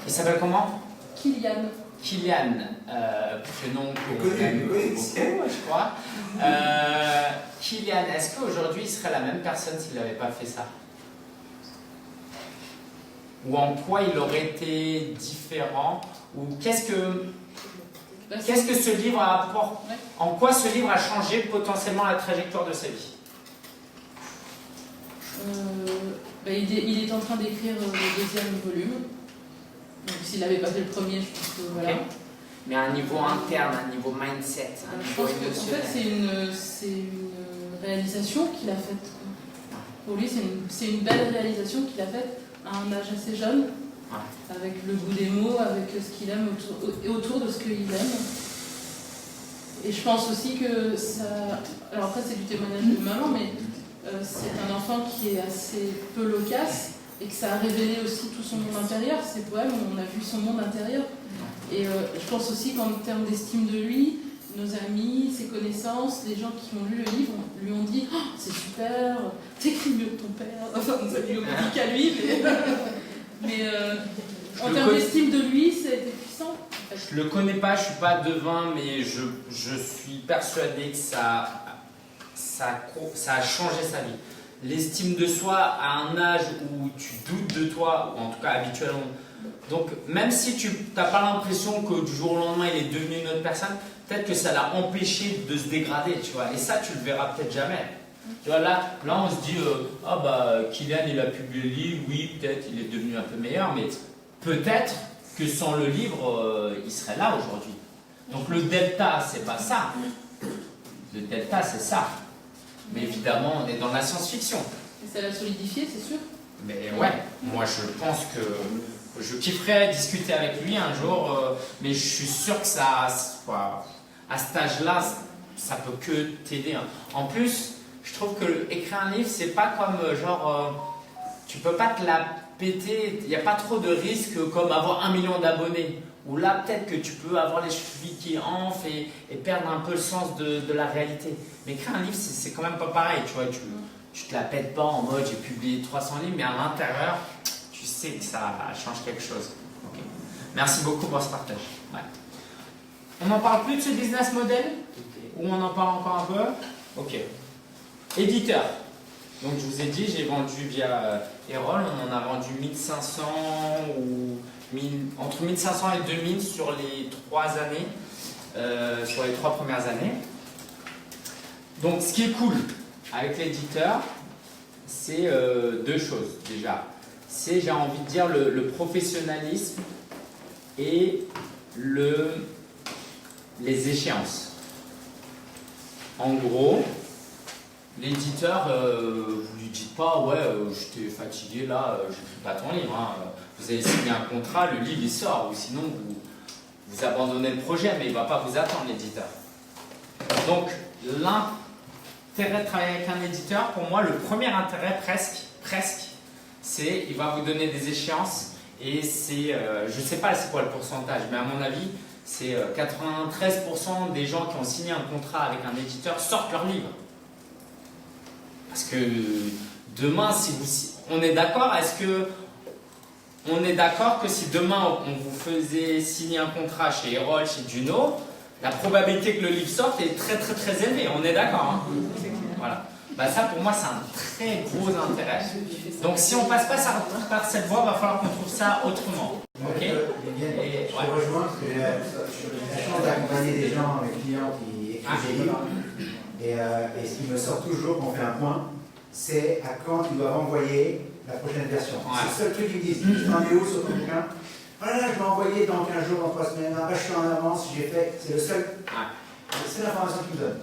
Il s'appelle comment? Kylian. Kylian, prénom qu'on aime beaucoup, je crois. Kylian, est-ce qu'aujourd'hui il serait la même personne s'il n'avait pas fait ça? Ou en quoi il aurait été différent? Ou qu'est-ce que ce livre a apporté? En quoi ce livre a changé potentiellement la trajectoire de sa vie? Il est en train d'écrire le deuxième volume. Donc s'il n'avait pas fait le premier, je pense que voilà. Okay. Mais à un niveau interne, à un niveau mindset, un niveau émotionnel. En fait, c'est une réalisation qu'il a faite. Pour lui, c'est une belle réalisation qu'il a faite à un âge assez jeune, avec le goût des mots, avec ce qu'il aime autour de ce qu'il aime. Et je pense aussi que ça... Alors après, c'est du témoignage de maman, mais c'est un enfant qui est assez peu loquace et que ça a révélé aussi tout son monde intérieur. Ces poèmes, on a vu son monde intérieur. Et je pense aussi qu'en termes d'estime de lui, nos amis, ses connaissances, les gens qui ont lu le livre lui ont dit oh, c'est super, t'écris mieux que ton père. Enfin, ça lui dit qu'à lui, mais en termes d'estime de lui, ça a été puissant. En fait. Je le connais pas, je suis pas devin, mais je suis persuadé que ça a changé sa vie. L'estime de soi à un âge où tu doutes de toi, ou en tout cas habituellement. Donc même si tu n'as pas l'impression que du jour au lendemain il est devenu une autre personne, peut-être que ça l'a empêché de se dégrader, tu vois. Et ça, tu le verras peut-être jamais. Tu vois, là on se dit, Kylian il a publié le livre, oui, peut-être il est devenu un peu meilleur, mais peut-être que sans le livre, il serait là aujourd'hui. Donc le delta, c'est pas ça. Le delta, c'est ça. Mais évidemment, on est dans la science-fiction. Et ça l'a solidifié, c'est sûr. Mais ouais, moi je pense que je kifferais discuter avec lui un jour, mais je suis sûr que ça, à cet âge-là, ça peut que t'aider. En plus, je trouve que écrire un livre, c'est pas comme tu peux pas te la péter, il n'y a pas trop de risques comme avoir 1 million d'abonnés. Ou là, peut-être que tu peux avoir les chevilles qui enflent et perdre un peu le sens de la réalité. Mais écrire un livre, c'est quand même pas pareil, tu vois. Tu te la pètes pas en mode j'ai publié 300 livres, mais à l'intérieur, tu sais que ça change quelque chose. Okay. Merci beaucoup pour ce partage. Ouais. On n'en parle plus de ce business model? Ou on en parle encore un peu? Ok. Éditeur. Donc je vous ai dit, j'ai vendu via Erol, on en a vendu 1500 ou entre 1500 et 2000 sur les 3 années, sur les 3 premières années. Donc ce qui est cool avec l'éditeur, c'est 2 choses déjà. C'est, j'ai envie de dire, le professionnalisme et les échéances. En gros, l'éditeur, vous lui dites pas ouais, j'étais fatigué là, j'écris pas ton livre. Hein. Vous avez signé un contrat, le livre il sort, ou sinon vous abandonnez le projet, mais il ne va pas vous attendre l'éditeur. Donc l'intérêt de travailler avec un éditeur, pour moi, le premier intérêt presque, c'est il va vous donner des échéances et c'est, je ne sais pas c'est quoi le pourcentage, mais à mon avis, c'est 93% des gens qui ont signé un contrat avec un éditeur sortent leur livre. Parce que demain, on est d'accord, on est d'accord que si demain on vous faisait signer un contrat chez Erol, chez Juno, la probabilité que le livre sorte est très très très élevée, on est d'accord, hein. Voilà. Bah ça pour moi c'est un très gros intérêt. Donc si on passe pas par cette voie, il va falloir qu'on trouve ça autrement. Ok. Je rejoins parce que j'ai la chance d'accompagner des gens, mes clients qui écrit des livres. Et ce qui me sort toujours quand on fait un point, c'est à quand ils doivent envoyer la prochaine version. C'est le seul truc qu'ils me disent. Je t'en ai où sur ton bouquin? Voilà, je vais envoyer dans 15 jours, dans 3 semaines. Après, je suis en avance, j'ai fait. C'est le seul. C'est l'information qu'ils me donnent.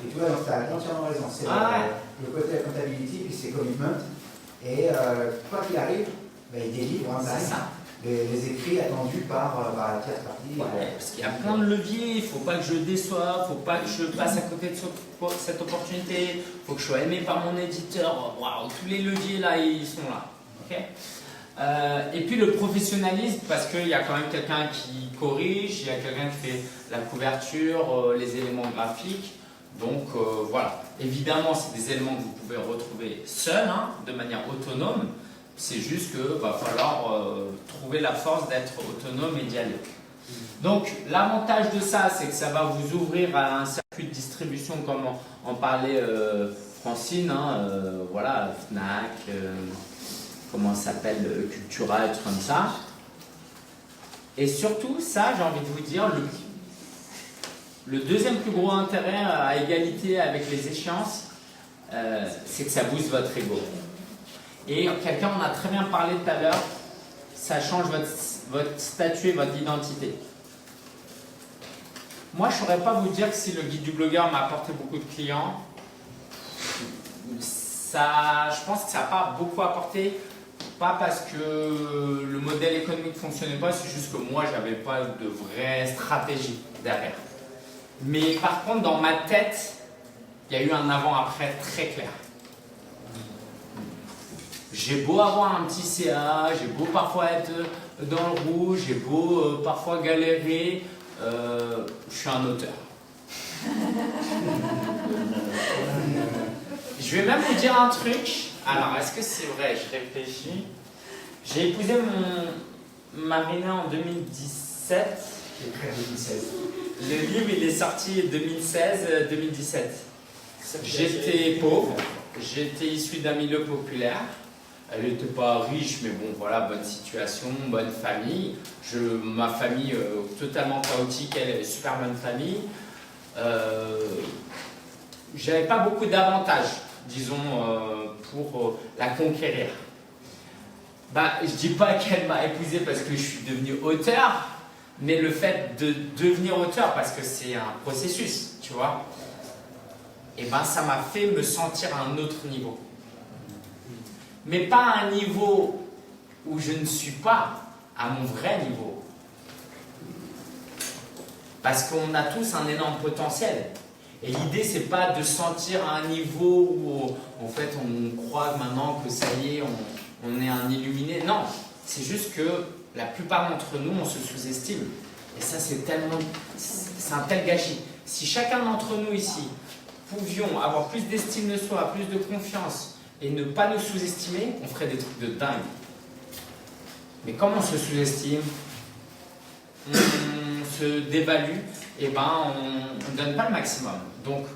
Et tu vois, donc tu as entièrement raison. C'est le côté accountability, puis c'est commitment. Et quoi qu'il arrive, ben, ils délivrent les écrits attendus par la tierce partie. Parce qu'il y a plein de leviers, il ne faut pas que je déçoive, il ne faut pas que je passe à côté de cette opportunité, il faut que je sois aimé par mon éditeur. Waouh, tous les leviers là, ils sont là. Okay, et puis le professionnalisme, parce qu'il y a quand même quelqu'un qui corrige, il y a quelqu'un qui fait la couverture, les éléments graphiques. Donc voilà, évidemment c'est des éléments que vous pouvez retrouver seul, de manière autonome. C'est juste qu'il va falloir trouver la force d'être autonome et d'y aller. Donc l'avantage de ça, c'est que ça va vous ouvrir à un circuit de distribution comme en parlait Francine, voilà, Fnac, comment ça s'appelle, Cultura, et tout comme ça. Et surtout, ça, j'ai envie de vous dire, le deuxième plus gros intérêt à égalité avec les échéances, c'est que ça booste votre ego. Et quelqu'un en a très bien parlé tout à l'heure, ça change votre statut et votre identité. Moi, je ne saurais pas vous dire que si le guide du blogueur m'a apporté beaucoup de clients, je pense que ça n'a pas beaucoup apporté, pas parce que le modèle économique ne fonctionnait pas, c'est juste que moi, je n'avais pas de vraie stratégie derrière. Mais par contre, dans ma tête, il y a eu un avant-après très clair. J'ai beau avoir un petit CA, j'ai beau parfois être dans le rouge, j'ai beau parfois galérer, je suis un auteur. Je vais même vous dire un truc. Alors, est-ce que c'est vrai? Je réfléchis. J'ai épousé Marina en 2017. Écrit en 2016. Le livre, il est sorti 2016-2017. J'étais pauvre, j'étais issu d'un milieu populaire. Elle n'était pas riche, mais bon, voilà, bonne situation, bonne famille. Ma famille, totalement chaotique, elle est super bonne famille. J'avais pas beaucoup d'avantages, disons, pour la conquérir. Je dis pas qu'elle m'a épousé parce que je suis devenu auteur, mais le fait de devenir auteur, parce que c'est un processus, tu vois, et ça m'a fait me sentir à un autre niveau. Mais pas à un niveau où je ne suis pas, à mon vrai niveau. Parce qu'on a tous un énorme potentiel. Et l'idée, c'est pas de sentir à un niveau où, en fait, on croit maintenant que ça y est, on est un illuminé. Non, c'est juste que la plupart d'entre nous, on se sous-estime. Et ça, c'est un tel gâchis. Si chacun d'entre nous ici pouvions avoir plus d'estime de soi, plus de confiance, et ne pas nous sous-estimer, on ferait des trucs de dingue. Mais comme on se sous-estime, on se dévalue, et on ne donne pas le maximum. Donc,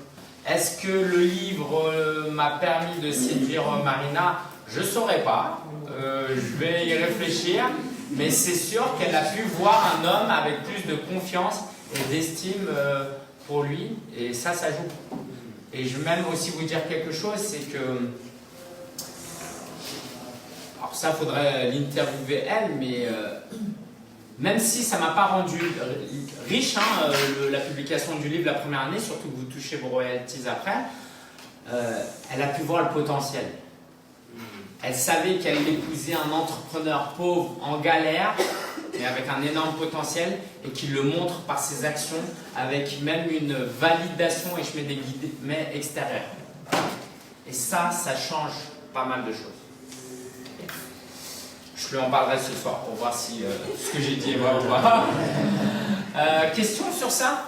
est-ce que le livre m'a permis de séduire Marina? Je ne saurais pas. Je vais y réfléchir. Mais c'est sûr qu'elle a pu voir un homme avec plus de confiance et d'estime pour lui. Et ça joue. Et je vais même aussi vous dire quelque chose, c'est que... Alors ça, il faudrait l'interviewer elle, mais même si ça ne m'a pas rendu riche, la publication du livre la première année, surtout que vous touchez vos royalties après, elle a pu voir le potentiel. Elle savait qu'elle allait épouser un entrepreneur pauvre en galère, mais avec un énorme potentiel, et qui le montre par ses actions, avec même une validation, et je mets des guillemets extérieurs. Et ça change pas mal de choses. Je lui en parlerai ce soir pour voir si ce que j'ai dit est vrai ou pas. Question sur ça?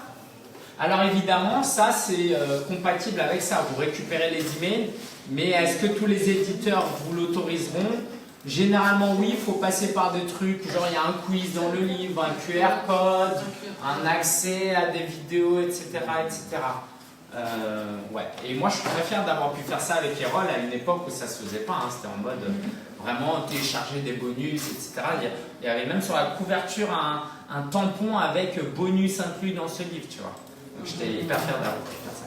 Alors évidemment, ça c'est compatible avec ça. Vous récupérez les emails, mais est-ce que tous les éditeurs vous l'autoriseront? Généralement oui, il faut passer par des trucs, genre il y a un quiz dans le livre, un QR code, un accès à des vidéos, etc. etc. Ouais. Et moi je suis très fier d'avoir pu faire ça avec Erol à une époque où ça se faisait pas, c'était en mode vraiment télécharger des bonus, etc. Il y avait même sur la couverture un tampon avec bonus inclus dans ce livre, tu vois. Donc j'étais hyper fier d'avoir pu faire ça.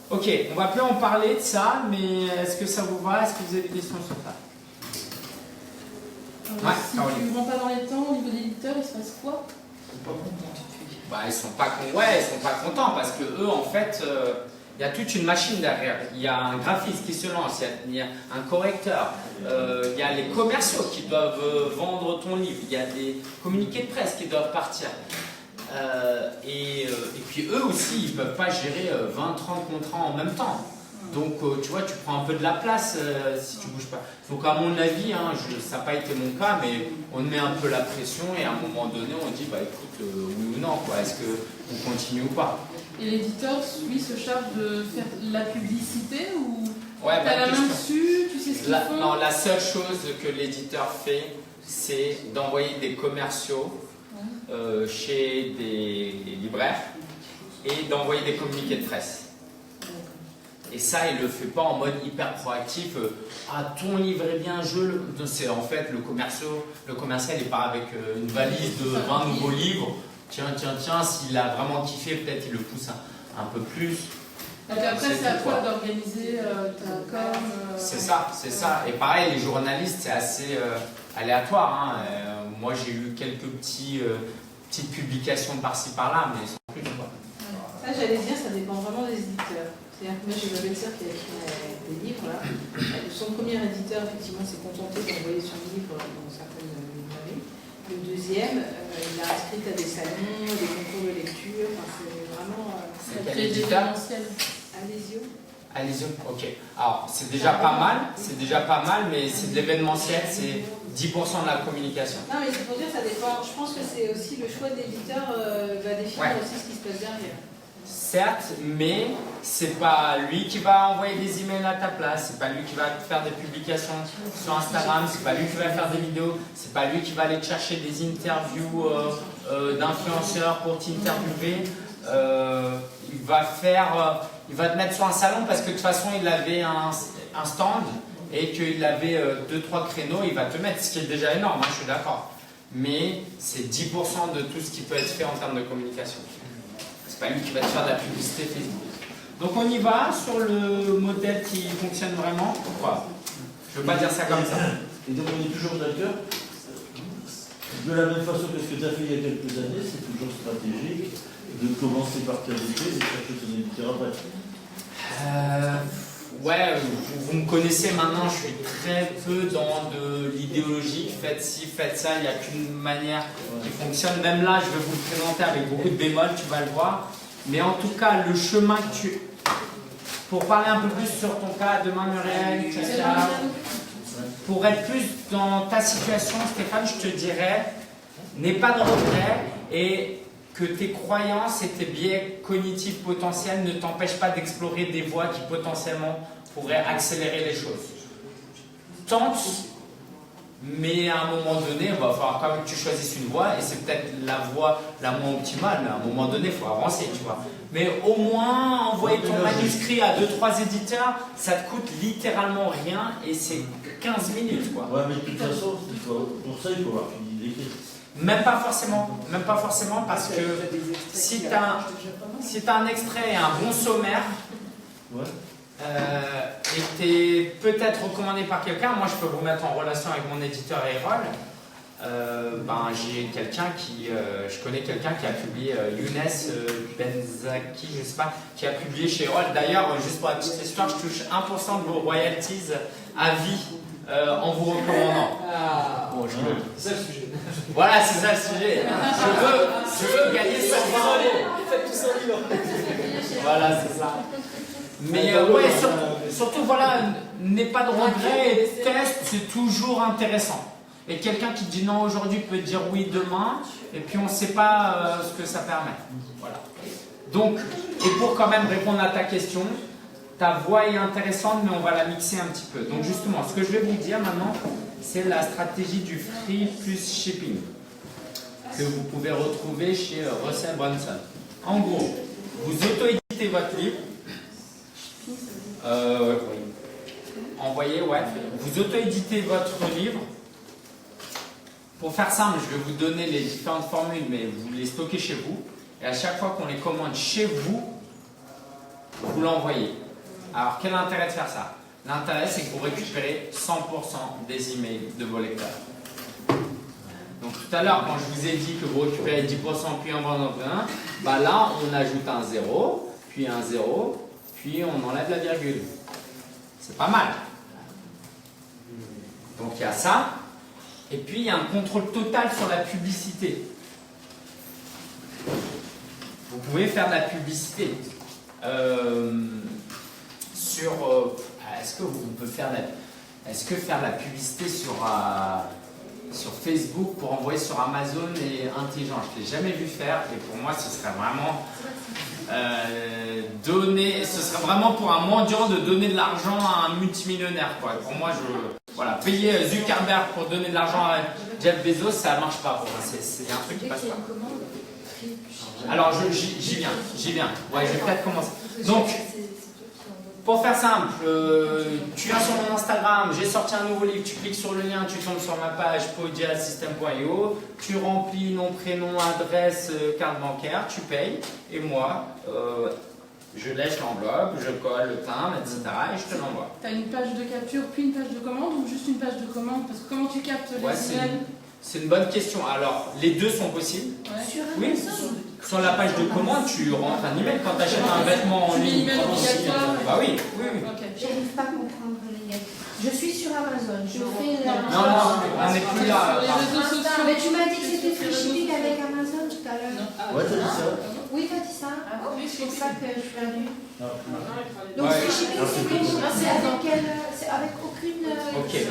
Ok, on va plus en parler de ça, mais est-ce que ça vous va? Est-ce que vous avez des questions sur ça? Ouais, si tu ne rentres pas dans les temps, au niveau des éditeurs, il se passe quoi? Bah, ils sont pas contents parce que eux, en fait, il y a toute une machine derrière. Il y a un graphiste qui se lance, il y a un correcteur, il y a les commerciaux qui doivent vendre ton livre, il y a des communiqués de presse qui doivent partir. Et puis eux aussi, ils ne peuvent pas gérer 20-30 contrats en même temps. Donc tu vois, tu prends un peu de la place si tu ne bouges pas. Donc à mon avis, hein, ça n'a pas été mon cas, mais on met un peu la pression et à un moment donné, on dit, bah écoute, oui ou non, est-ce qu'on continue ou pas? Et l'éditeur, lui, se charge de faire la publicité ou ouais, t'as la main dessus, tu sais ce qu'ils font? Non, la seule chose que l'éditeur fait, c'est d'envoyer des commerciaux chez des libraires et d'envoyer des communiqués de presse. Et ça, il ne le fait pas en mode hyper proactif. Ah, ton livre est bien, c'est en fait le commercial n'est pas avec une valise de 20 nouveaux livres. Tiens, s'il a vraiment kiffé, peut-être il le pousse un peu plus. Donc après, c'est à toi d'organiser ta com. C'est ça. Et pareil, les journalistes, c'est assez aléatoire. Hein. Moi, j'ai eu quelques petites publications par-ci par-là, mais sans plus. Quoi. Ça, j'allais dire, ça dépend vraiment des éditeurs. C'est-à-dire que moi, j'ai ma belle-sœur qui a écrit des livres. Là. Son premier éditeur, effectivement, s'est contenté d'envoyer son livre dans certaines librairies. Le deuxième, il a inscrit à des salons, des concours de lecture. Enfin, c'est vraiment... c'est quel éditeur? Alésio. Alésio, ok. Alors, c'est déjà pas mal, mais c'est de l'événementiel, c'est 10% de la communication. Non, mais c'est pour dire, ça dépend. Je pense que c'est aussi le choix de l'éditeur va définir aussi ce qui se passe derrière. Certes, mais c'est pas lui qui va envoyer des emails à ta place, c'est pas lui qui va faire des publications sur Instagram, c'est pas lui qui va faire des vidéos, c'est pas lui qui va aller te chercher des interviews d'influenceurs pour t'interviewer. Il va te mettre sur un salon parce que de toute façon il avait un stand et qu'il avait 2-3 créneaux, il va te mettre, ce qui est déjà énorme, hein, je suis d'accord. Mais c'est 10% de tout ce qui peut être fait en termes de communication. C'est pas lui qui va te faire de la publicité Facebook. Donc on y va sur le modèle qui fonctionne vraiment ou pas? Je ne veux pas dire ça comme ça. Et donc on est toujours d'accord. De la même façon que ce que tu as fait il y a quelques années, c'est toujours stratégique de commencer par ta idée et de chercher ton éditeur après. Ouais, vous me connaissez maintenant, je suis très peu dans de l'idéologique, faites ci, faites ça, il n'y a qu'une manière qui fonctionne. Même là, je vais vous le présenter avec beaucoup de bémols, tu vas le voir. Mais en tout cas, le chemin que tu... Pour parler un peu plus sur ton cas, demain Muriel, pour être plus dans ta situation, Stéphane, je te dirais, n'aie pas de regrets et que tes croyances et tes biais cognitifs potentiels ne t'empêchent pas d'explorer des voies qui potentiellement pourraient accélérer les choses. Tente, mais à un moment donné, il va falloir quand même que tu choisisses une voie et c'est peut-être la voie la moins optimale, mais à un moment donné, il faut avancer, tu vois. Mais au moins, envoyer ton manuscrit à 2-3 éditeurs, ça te coûte littéralement rien et c'est 15 minutes, quoi. Ouais, mais de toute façon, pour ça, il faut avoir une idée écrite. Même pas forcément parce que si tu as un extrait et un bon sommaire et tu es peut-être recommandé par quelqu'un, moi je peux vous mettre en relation avec mon éditeur Erol. J'ai quelqu'un je connais quelqu'un qui a publié Younes Benzaki, je sais pas, qui a publié chez Erol. D'ailleurs, juste pour la petite histoire, je touche 1% de vos royalties à vie en vous recommandant. Bon, c'est ça le sujet. Voilà, c'est ça le sujet. Je veux gagner 100 euros. Faites tout ça en livre. Voilà, c'est ça. Mais surtout, voilà, n'aie pas de regrets et teste, c'est toujours intéressant. Et quelqu'un qui dit non aujourd'hui peut dire oui demain, et puis on ne sait pas ce que ça permet. Voilà. Donc, et pour quand même répondre à ta question, ta voix est intéressante, mais on va la mixer un petit peu. Donc justement, ce que je vais vous dire maintenant, c'est la stratégie du free plus shipping, que vous pouvez retrouver chez Russell Brunson. En gros, vous auto-éditez votre livre. Vous auto-éditez votre livre. Pour faire simple, je vais vous donner les différentes formules, mais vous les stockez chez vous. et à chaque fois qu'on les commande chez vous, vous l'envoyez. Alors quel est l'intérêt de faire ça? L'intérêt, c'est que vous récupérez 100% des emails de vos lecteurs. Donc tout à l'heure, quand je vous ai dit que vous récupérez 10% puis en vendant un, bah là on ajoute un 0, puis un 0, puis on enlève la virgule. C'est pas mal. Donc il y a ça. Et puis il y a un contrôle total sur la publicité. Vous pouvez faire de la publicité. Est-ce que faire de la publicité sur Facebook pour envoyer sur Amazon est intelligent? Je ne l'ai jamais vu faire et pour moi ce serait vraiment ce serait vraiment pour un mendiant de donner de l'argent à un multimillionnaire, quoi. Pour moi, payer Zuckerberg pour donner de l'argent à Jeff Bezos, ça ne marche pas pour moi. C'est un truc qui passe pas. Alors j'y viens. Ouais, je vais peut-être commencer. Donc, pour faire simple, tu viens sur mon Instagram, j'ai sorti un nouveau livre, tu cliques sur le lien, tu tombes sur ma page podiasystem.io, tu remplis nom, prénom, adresse, carte bancaire, tu payes, et moi, je lèche l'enveloppe, je colle le timbre, etc. et je te l'envoie. Tu as une page de capture puis une page de commande ou juste une page de commande? Parce que comment tu captes les emails? C'est une bonne question. Alors, les deux sont possibles. Ouais. Oui. Sur la page de commande, tu rentres un email quand tu achètes un vêtement en ligne. Bah oui. Okay. J'arrive pas à comprendre les gars. Je suis sur Amazon, je fais la... Non, on n'est plus là. Mais tu m'as dit que c'était free shipping avec Amazon tout à l'heure. Ouais, t'as dit ça. Oui, t'as dit ça. C'est pour ça que je suis perdue. Donc Ouais. free shipping, c'est avec aucune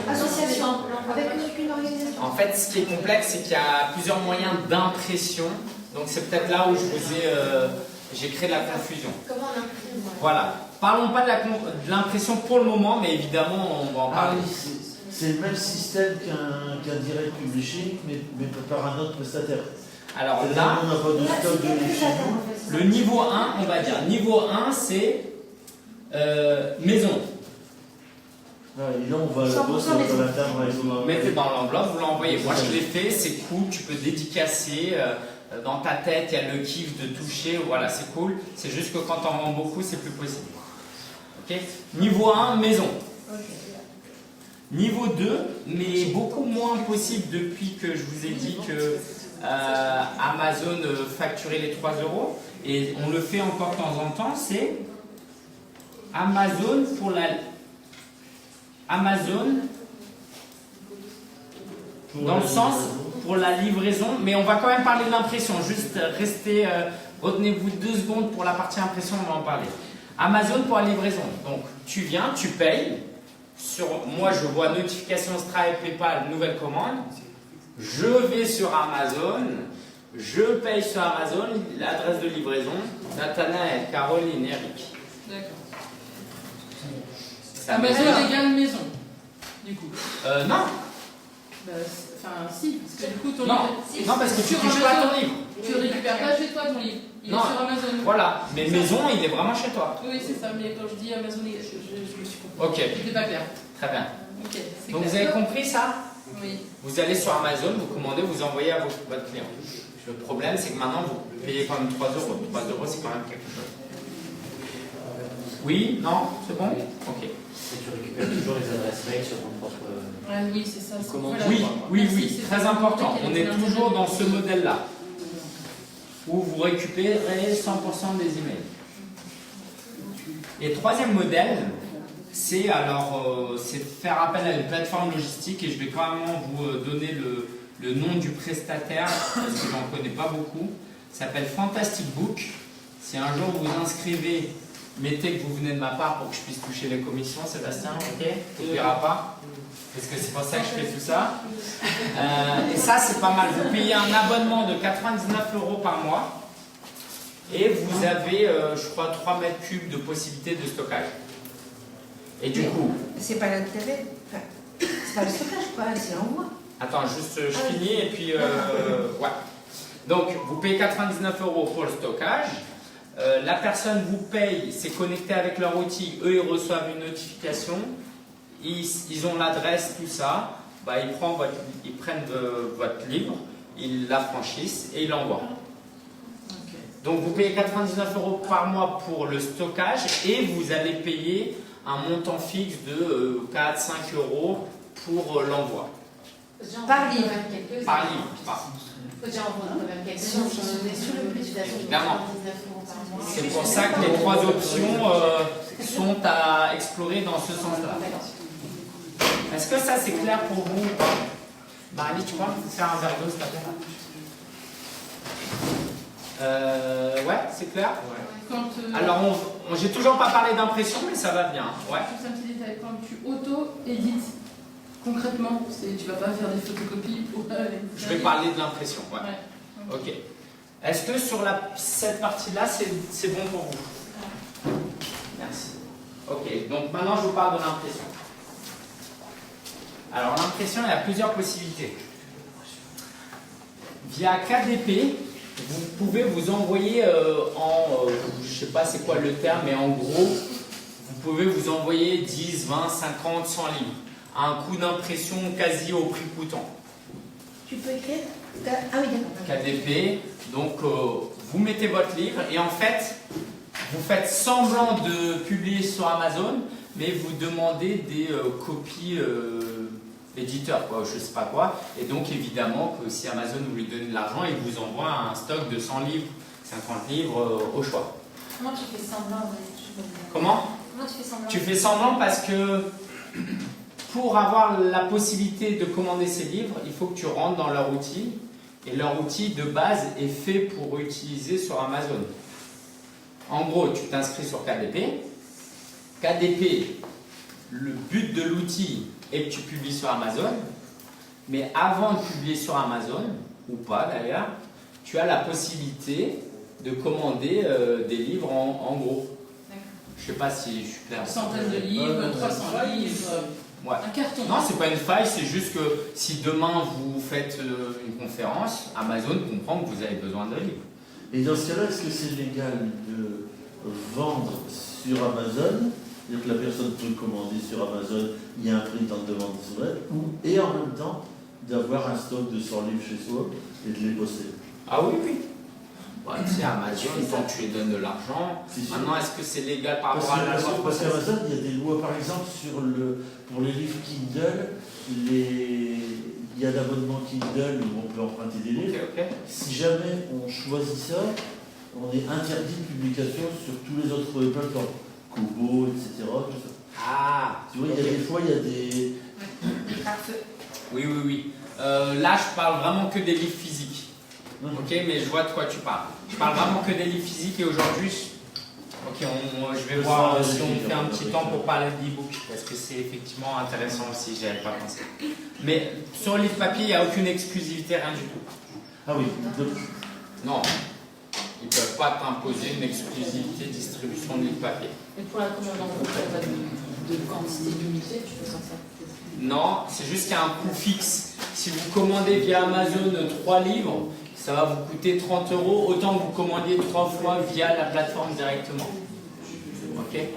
association, avec aucune organisation. En fait, ce qui est complexe, c'est qu'il y a plusieurs moyens d'impression. Donc c'est peut-être là où j'ai créé de la confusion. Comment on imprime? Voilà. Parlons pas de l'impression pour le moment, mais évidemment, on va en parler. C'est le même système qu'un direct publishing, mais par un autre prestataire. Alors là, on n'a pas de stock de livres chez nous. Le niveau 1, on va dire. Niveau 1, c'est maison. Et là, on va la bosser dans la table avec vous. Mettez dans l'enveloppe, vous l'envoyez. Moi, je l'ai fait, c'est cool, tu peux dédicacer. Dans ta tête, il y a le kiff de toucher, voilà, c'est cool. C'est juste que quand on en vend beaucoup, c'est plus possible. Okay. Niveau 1, maison. Niveau 2, mais beaucoup moins possible depuis que je vous ai dit que Amazon facturait les 3 €. Et on le fait encore de temps en temps, c'est Amazon pour la... Amazon dans le sens pour la livraison, mais on va quand même parler de l'impression, juste restez, retenez-vous 2 secondes pour la partie impression, on va en parler. Amazon pour la livraison, donc tu viens, tu payes, moi je vois notification Stripe, PayPal, nouvelle commande, je vais sur Amazon, je paye sur Amazon, l'adresse de livraison, Nathanaël, Caroline, Eric. D'accord. Ça Amazon égale maison, du coup. Non. Enfin, si, parce que du coup, ton non. livre. Non, parce que tu touches pas ton livre. Tu le récupères pas chez toi, ton livre. Il est sur Amazon. Voilà, mais maison, il est vraiment chez toi. Oui, c'est ça, mais quand je dis Amazon, je me suis compris. Ok. C'était pas clair. Très bien. Ok. Donc vous avez compris ça? Oui. Vous allez sur Amazon, vous commandez, vous envoyez à votre client. Le problème, c'est que maintenant, vous payez quand même 3 €. 3 €, c'est quand même quelque chose. Oui? Non? C'est bon? Ok. Et tu récupères toujours les adresses mail sur ton propre... Oui, c'est ça. Oui, très important. On est toujours dans ce modèle-là, où vous récupérez 100% des emails. Et troisième modèle, c'est faire appel à une plateforme logistique, et je vais quand même vous donner le nom du prestataire, parce que je n'en connais pas beaucoup. Ça s'appelle Fantastic Book. Si un jour vous vous inscrivez, mettez que vous venez de ma part pour que je puisse toucher les commissions, Sébastien, ok? Tu n'oublieras pas, parce que c'est pour ça que je fais tout ça. Et ça, c'est pas mal. Vous payez un abonnement de 99 € par mois, et vous avez, je crois, 3 mètres cubes de possibilités de stockage. Et du coup... C'est pas la TV, enfin, c'est pas le stockage, quoi, c'est l'envoi. Attends, juste, je finis, et puis... ouais. Donc, vous payez 99 € pour le stockage. La personne vous paye, c'est connecté avec leur outil, eux ils reçoivent une notification, ils ont l'adresse, tout ça, bah, ils prennent votre livre, ils l'affranchissent et ils l'envoient. Donc vous payez 99 € par mois pour le stockage et vous allez payer un montant fixe de 4-5 € pour l'envoi. Par livre. Par livre. Évidemment. C'est pour ça que les 3 options sont à explorer dans ce sens-là. Est-ce que ça c'est clair pour vous? Marie, tu peux me faire un verre d'eau, s'il te plaît? Ouais, c'est clair? Alors, j'ai toujours pas parlé d'impression, mais ça va bien. Ouais. Juste un petit détail, quand tu auto-édites, concrètement, tu vas pas faire des photocopies pour... Je vais parler de l'impression, ouais. Ok. Est-ce que sur cette partie-là, c'est bon pour vous? Merci. Ok, donc maintenant je vous parle de l'impression. Alors l'impression, il y a plusieurs possibilités. Via KDP, vous pouvez vous envoyer je sais pas c'est quoi le terme, mais en gros, vous pouvez vous envoyer 10, 20, 50, 100 livres à un coût d'impression quasi au prix coûtant. Tu peux écrire? Ah oui, d'accord. KDP, donc vous mettez votre livre et en fait, vous faites semblant de publier sur Amazon, mais vous demandez des copies éditeurs, quoi, je sais pas quoi. Et donc évidemment que si Amazon vous lui donne de l'argent, il vous envoie un stock de 100 livres, 50 livres au choix. Comment tu fais semblant? Comment tu fais semblant? Tu fais semblant parce que pour avoir la possibilité de commander ces livres, il faut que tu rentres dans leur outil. Et leur outil de base est fait pour utiliser sur Amazon. En gros, tu t'inscris sur KDP. KDP, le but de l'outil est que tu publies sur Amazon. Mais avant de publier sur Amazon, ou pas d'ailleurs, tu as la possibilité de commander des livres en gros. Je ne sais pas si je suis clair. Centaines de livres, 300 livres. Ouais. Un carton. Non, c'est pas une faille, c'est juste que si demain vous faites une conférence, Amazon comprend que vous avez besoin de livres. Et dans ce cas-là, est-ce que c'est légal de vendre sur Amazon, c'est-à-dire que la personne peut commander sur Amazon, il y a un prix de vente sur elle, et en même temps d'avoir un stock de 100 livres chez soi et de les poster? Ah oui, oui. Bah, tu sais, Amazon, quand tu lui donnes de l'argent, maintenant est-ce que c'est légal par rapport à la loi? Parce qu'Amazon, il y a des lois, par exemple, pour les livres Kindle, il y a l'abonnement Kindle où on peut emprunter des livres. Okay. Si jamais on choisit ça, on est interdit de publication sur tous les autres plateformes, Kobo, etc. Tout ça. Ah, tu vois, il y a des fois, il y a des... Oui, oui, oui. Là, je parle vraiment que des livres physiques. Ok, mais je vois de quoi tu parles. Je parle vraiment que des livres physiques et aujourd'hui, ok, je vais voir si on fait un petit temps pour parler de l'e-book parce que c'est effectivement intéressant aussi, j'y avais pas pensé. Mais sur le livre papier, il n'y a aucune exclusivité, rien du tout. Ah oui. Non, ils ne peuvent pas t'imposer une exclusivité de distribution de livre papier. Et pour la commande en gros, de quantité limitée, tu peux faire ça? Non, c'est juste qu'il y a un coût fixe. Si vous commandez via Amazon 3 livres, ça va vous coûter 30 €, autant que vous commandiez 3 fois via la plateforme directement. Ok? Ouais.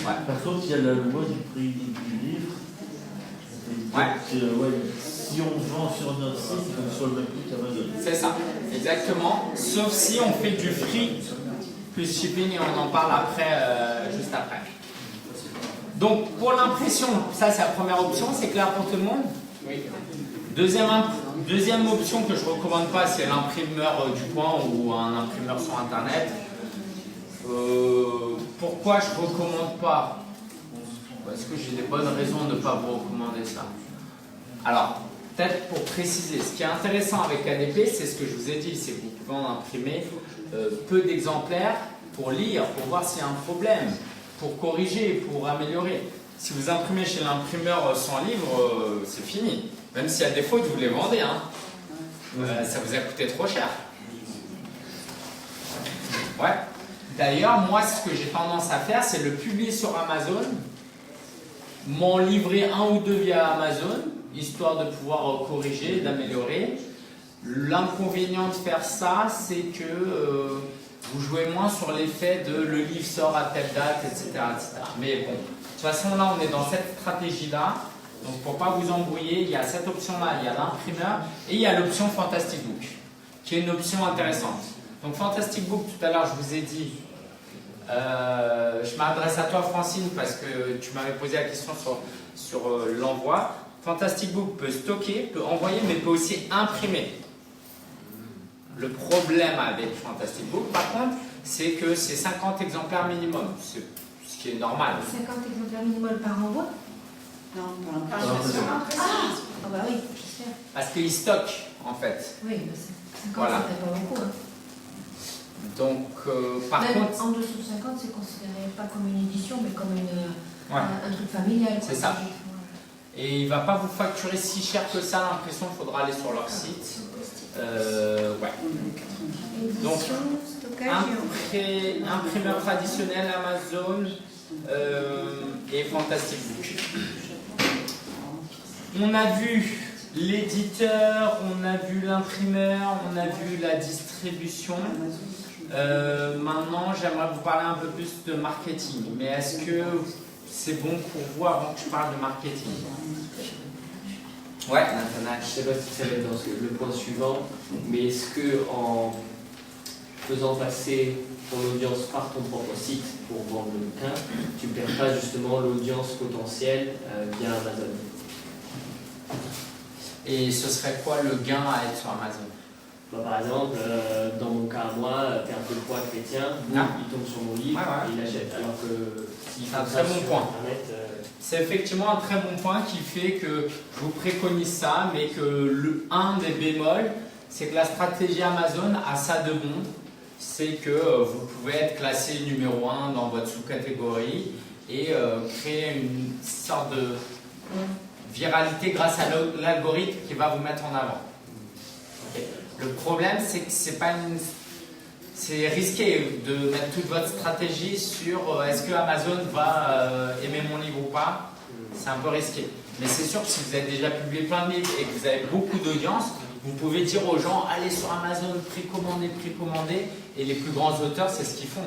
Par contre, il y a la loi du prix du livre. Donc, si on vend sur notre site, il faut que ce soit le même prix qu'Amazon. C'est ça, exactement. Sauf si on fait du free plus shipping et on en parle après, juste après. Donc pour l'impression, ça c'est la première option, c'est clair pour tout le monde? Oui. Deuxième option que je ne recommande pas, c'est l'imprimeur du coin ou un imprimeur sur internet. Pourquoi je ne recommande pas? Parce que j'ai des bonnes raisons de ne pas vous recommander ça. Alors, peut-être pour préciser, ce qui est intéressant avec KDP, c'est ce que je vous ai dit, c'est que vous pouvez en imprimer peu d'exemplaires pour lire, pour voir s'il y a un problème, pour corriger, pour améliorer. Si vous imprimez chez l'imprimeur 100 livres, c'est fini. Même s'il y a des fautes, vous les vendez. Hein. Ça vous a coûté trop cher. Ouais. D'ailleurs, moi, ce que j'ai tendance à faire, c'est le publier sur Amazon, m'en livrer un ou deux via Amazon, histoire de pouvoir corriger, d'améliorer. L'inconvénient de faire ça, c'est que vous jouez moins sur l'effet de le livre sort à telle date, etc., etc. Mais bon, de toute façon, là, on est dans cette stratégie-là. Donc, pour ne pas vous embrouiller, il y a cette option-là, il y a l'imprimeur et il y a l'option Fantastic Book, qui est une option intéressante. Donc Fantastic Book, tout à l'heure je vous ai dit, je m'adresse à toi Francine parce que tu m'avais posé la question sur l'envoi. Fantastic Book peut stocker, peut envoyer, mais peut aussi imprimer. Le problème avec Fantastic Book, par contre, c'est que c'est 50 exemplaires minimum, ce qui est normal. 50 exemplaires minimum par envoi? Non, par impression. Ah bah oui, j'espère. Parce qu'ils stockent, en fait. Oui, mais 50, voilà. ça fait pas beaucoup. Hein. Donc, par même contre... en dessous de 50, c'est considéré pas comme une édition, mais comme un truc familial. C'est ça. Et il ne va pas vous facturer si cher que ça, l'impression, il faudra aller sur leur site. Ouais. Donc, imprimeur traditionnel, Amazon et Fantastic Book. On a vu l'éditeur, on a vu l'imprimeur, on a vu la distribution. Maintenant, j'aimerais vous parler un peu plus de marketing. Mais est-ce que c'est bon pour vous avant que je parle de marketing? Ouais, Nathanaël. Je ne sais pas si ça va être dans le point suivant, mais est-ce que en faisant passer ton audience par ton propre site pour vendre le bouquin, tu ne perds pas justement l'audience potentielle via Amazon? Et ce serait quoi le gain à être sur Amazon? Par exemple, dans mon cas à moi, Père de foi chrétien, il tombe sur mon livre et il achète. Alors que c'est un très bon point. C'est effectivement un très bon point qui fait que je vous préconise ça, mais que un des bémols, c'est que la stratégie Amazon a ça de bon, c'est que vous pouvez être classé numéro 1 dans votre sous-catégorie et créer une sorte de viralité grâce à l'algorithme qui va vous mettre en avant. Okay. Le problème, c'est que c'est risqué de mettre toute votre stratégie sur est-ce que Amazon va aimer mon livre ou pas. C'est un peu risqué. Mais c'est sûr que si vous avez déjà publié plein de livres et que vous avez beaucoup d'audience, vous pouvez dire aux gens allez sur Amazon, précommandez. Et les plus grands auteurs, c'est ce qu'ils font.